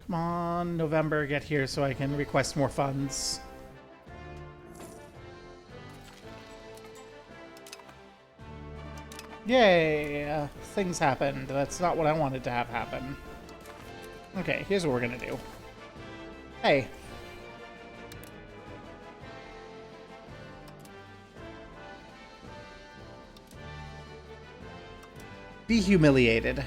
S1: Come on, November, get here so I can request more funds. Yay! Things happened. That's not what I wanted to have happen. Okay, here's what we're gonna do. Hey. Be humiliated.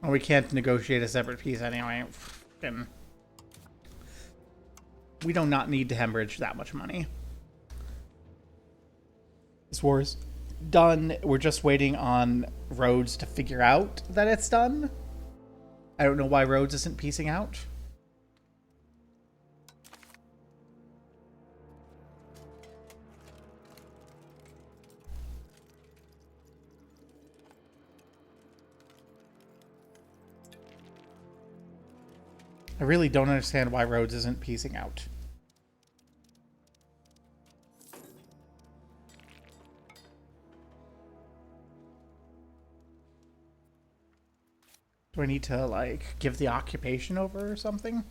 S1: Well, we can't negotiate a separate peace anyway. We do not need to hemorrhage that much money. This war is done. We're just waiting on Rhodes to figure out that it's done. I don't know why Rhodes isn't piecing out. I really don't understand why Rhodes isn't piecing out. Do I need to, like, give the occupation over or something?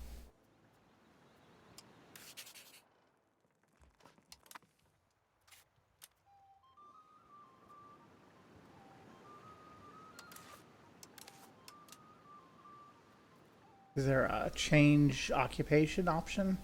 S1: Is there a change occupation option?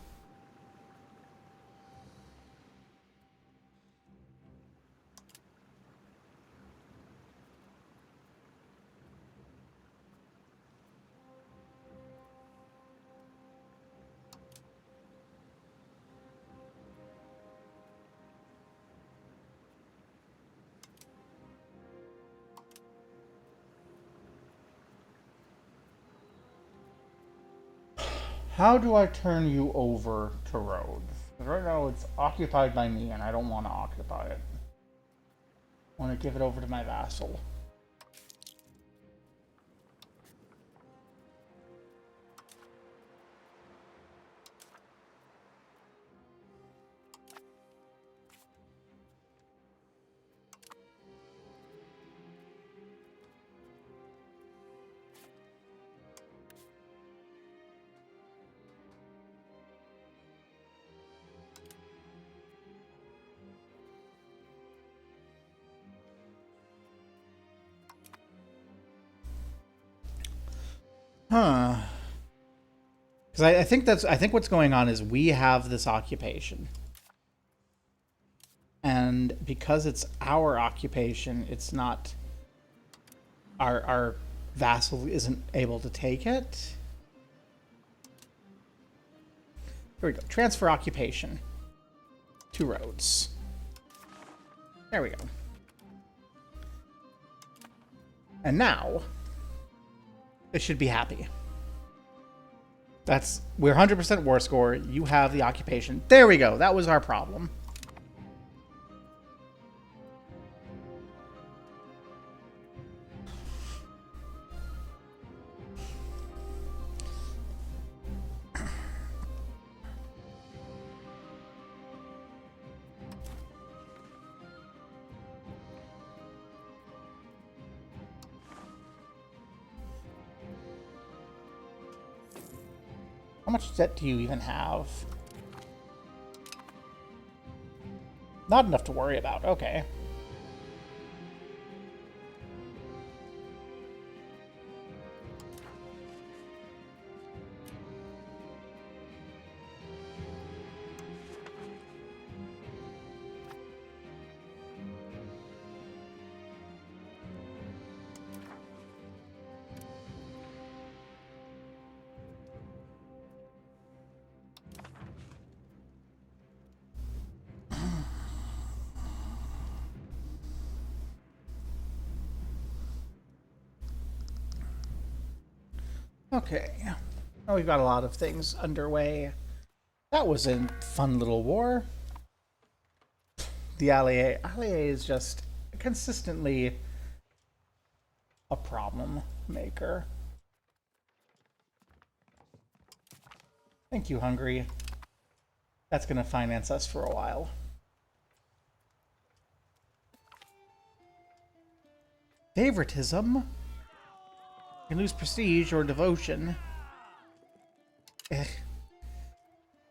S1: How do I turn you over to Rhodes? Because right now it's occupied by me and I don't want to occupy it. I want to give it over to my vassal. Huh. Because I think what's going on is we have this occupation. And because it's our occupation, it's not... Our vassal isn't able to take it. Here we go. Transfer occupation. 2 roads. There we go. And now, it should be happy. We're 100% war score. You have the occupation. There we go. That was our problem. How much debt do you even have? Not enough to worry about. Okay. Okay. Oh, we've got a lot of things underway. That was a fun little war. The Allié is just consistently a problem maker. Thank you, Hungary. That's going to finance us for a while. Favoritism? You lose prestige or devotion.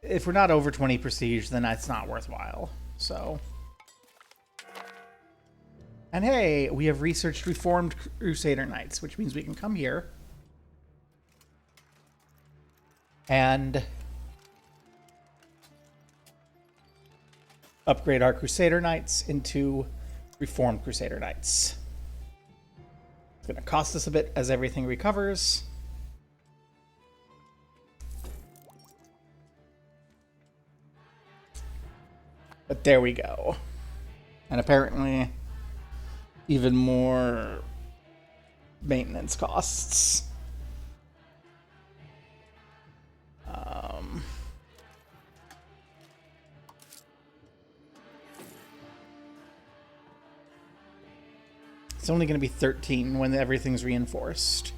S1: If we're not over 20 prestige, then it's not worthwhile. So. And hey, we have researched Reformed Crusader Knights, which means we can come here and upgrade our Crusader Knights into Reformed Crusader Knights. It's going to cost us a bit as everything recovers. But there we go. And apparently, even more maintenance costs. It's only going to be 13 when everything's reinforced.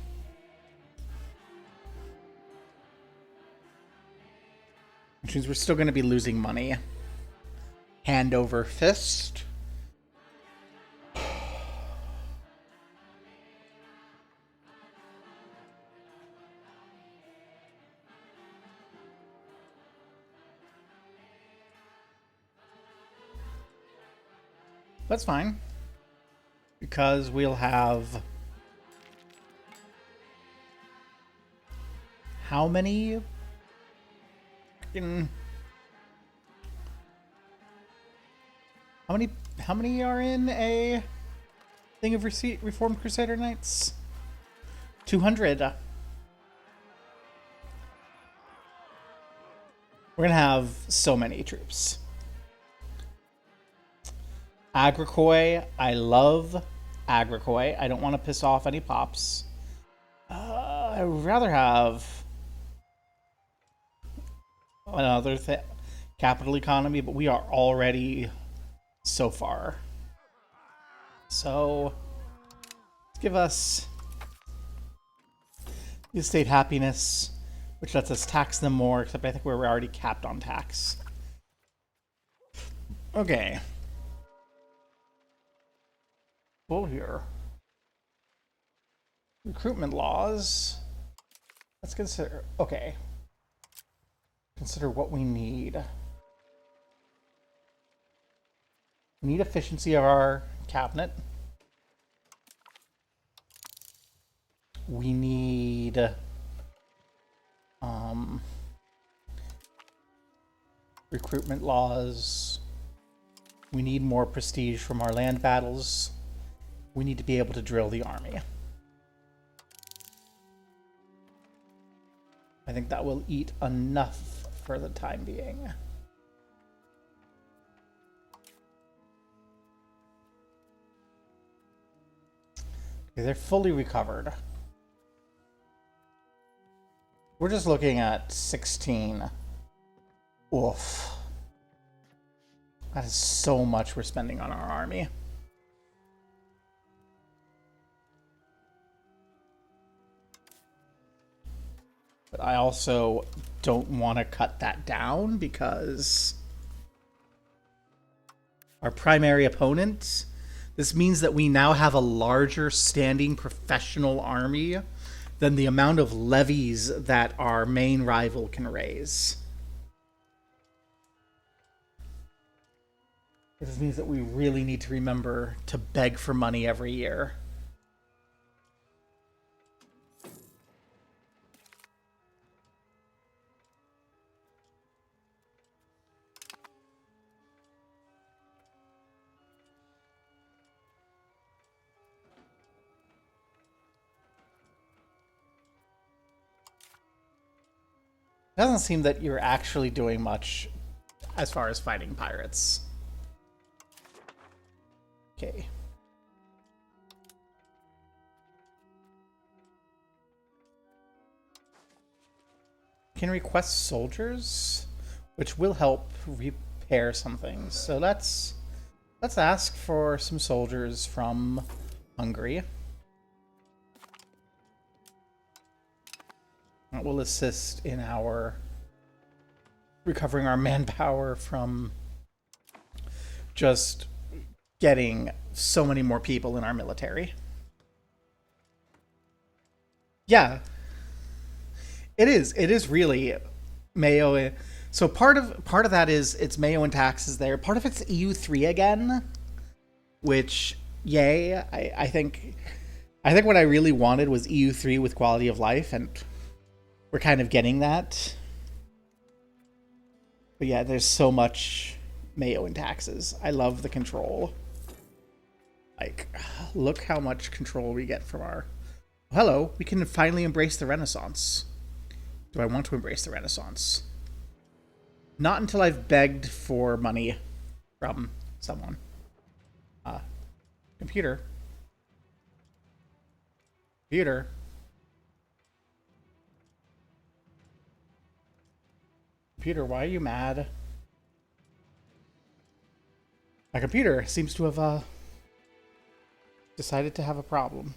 S1: Which means we're still going to be losing money. Hand over fist. That's fine. Because we'll have... How many? How many are in a thing of Reformed Crusader Knights? 200. We're gonna have so many troops. Agricoi, I love Agricoi. I don't want to piss off any pops. I would rather have another capital economy, but we are already so far. So let's give us the estate happiness, which lets us tax them more, except I think we're already capped on tax. Okay. Full here. Recruitment laws. Let's consider. Okay. Consider what we need. We need efficiency of our cabinet. We need recruitment laws. We need more prestige from our land battles. We need to be able to drill the army. I think that will eat enough for the time being. Okay, they're fully recovered. We're just looking at 16. Oof. That is so much we're spending on our army. But I also don't want to cut that down because our primary opponent, this means that we now have a larger standing professional army than the amount of levies that our main rival can raise. This means that we really need to remember to beg for money every year. It doesn't seem that you're actually doing much as far as fighting pirates. Okay. Can request soldiers, which will help repair some things. So let's ask for some soldiers from Hungary. That will assist in our recovering our manpower from just getting so many more people in our military. Yeah. It is really Mayo. So part of that is it's Mayo and taxes there. Part of it's EU3 again, which yay. I think what I really wanted was EU3 with quality of life, and we're kind of getting that. But yeah, there's so much Mayo and taxes. I love the control. Like, look how much control we get from our... Hello, we can finally embrace the Renaissance. Do I want to embrace the Renaissance? Not until I've begged for money from someone. Computer. Computer. Computer, why are you mad? My computer seems to have decided to have a problem.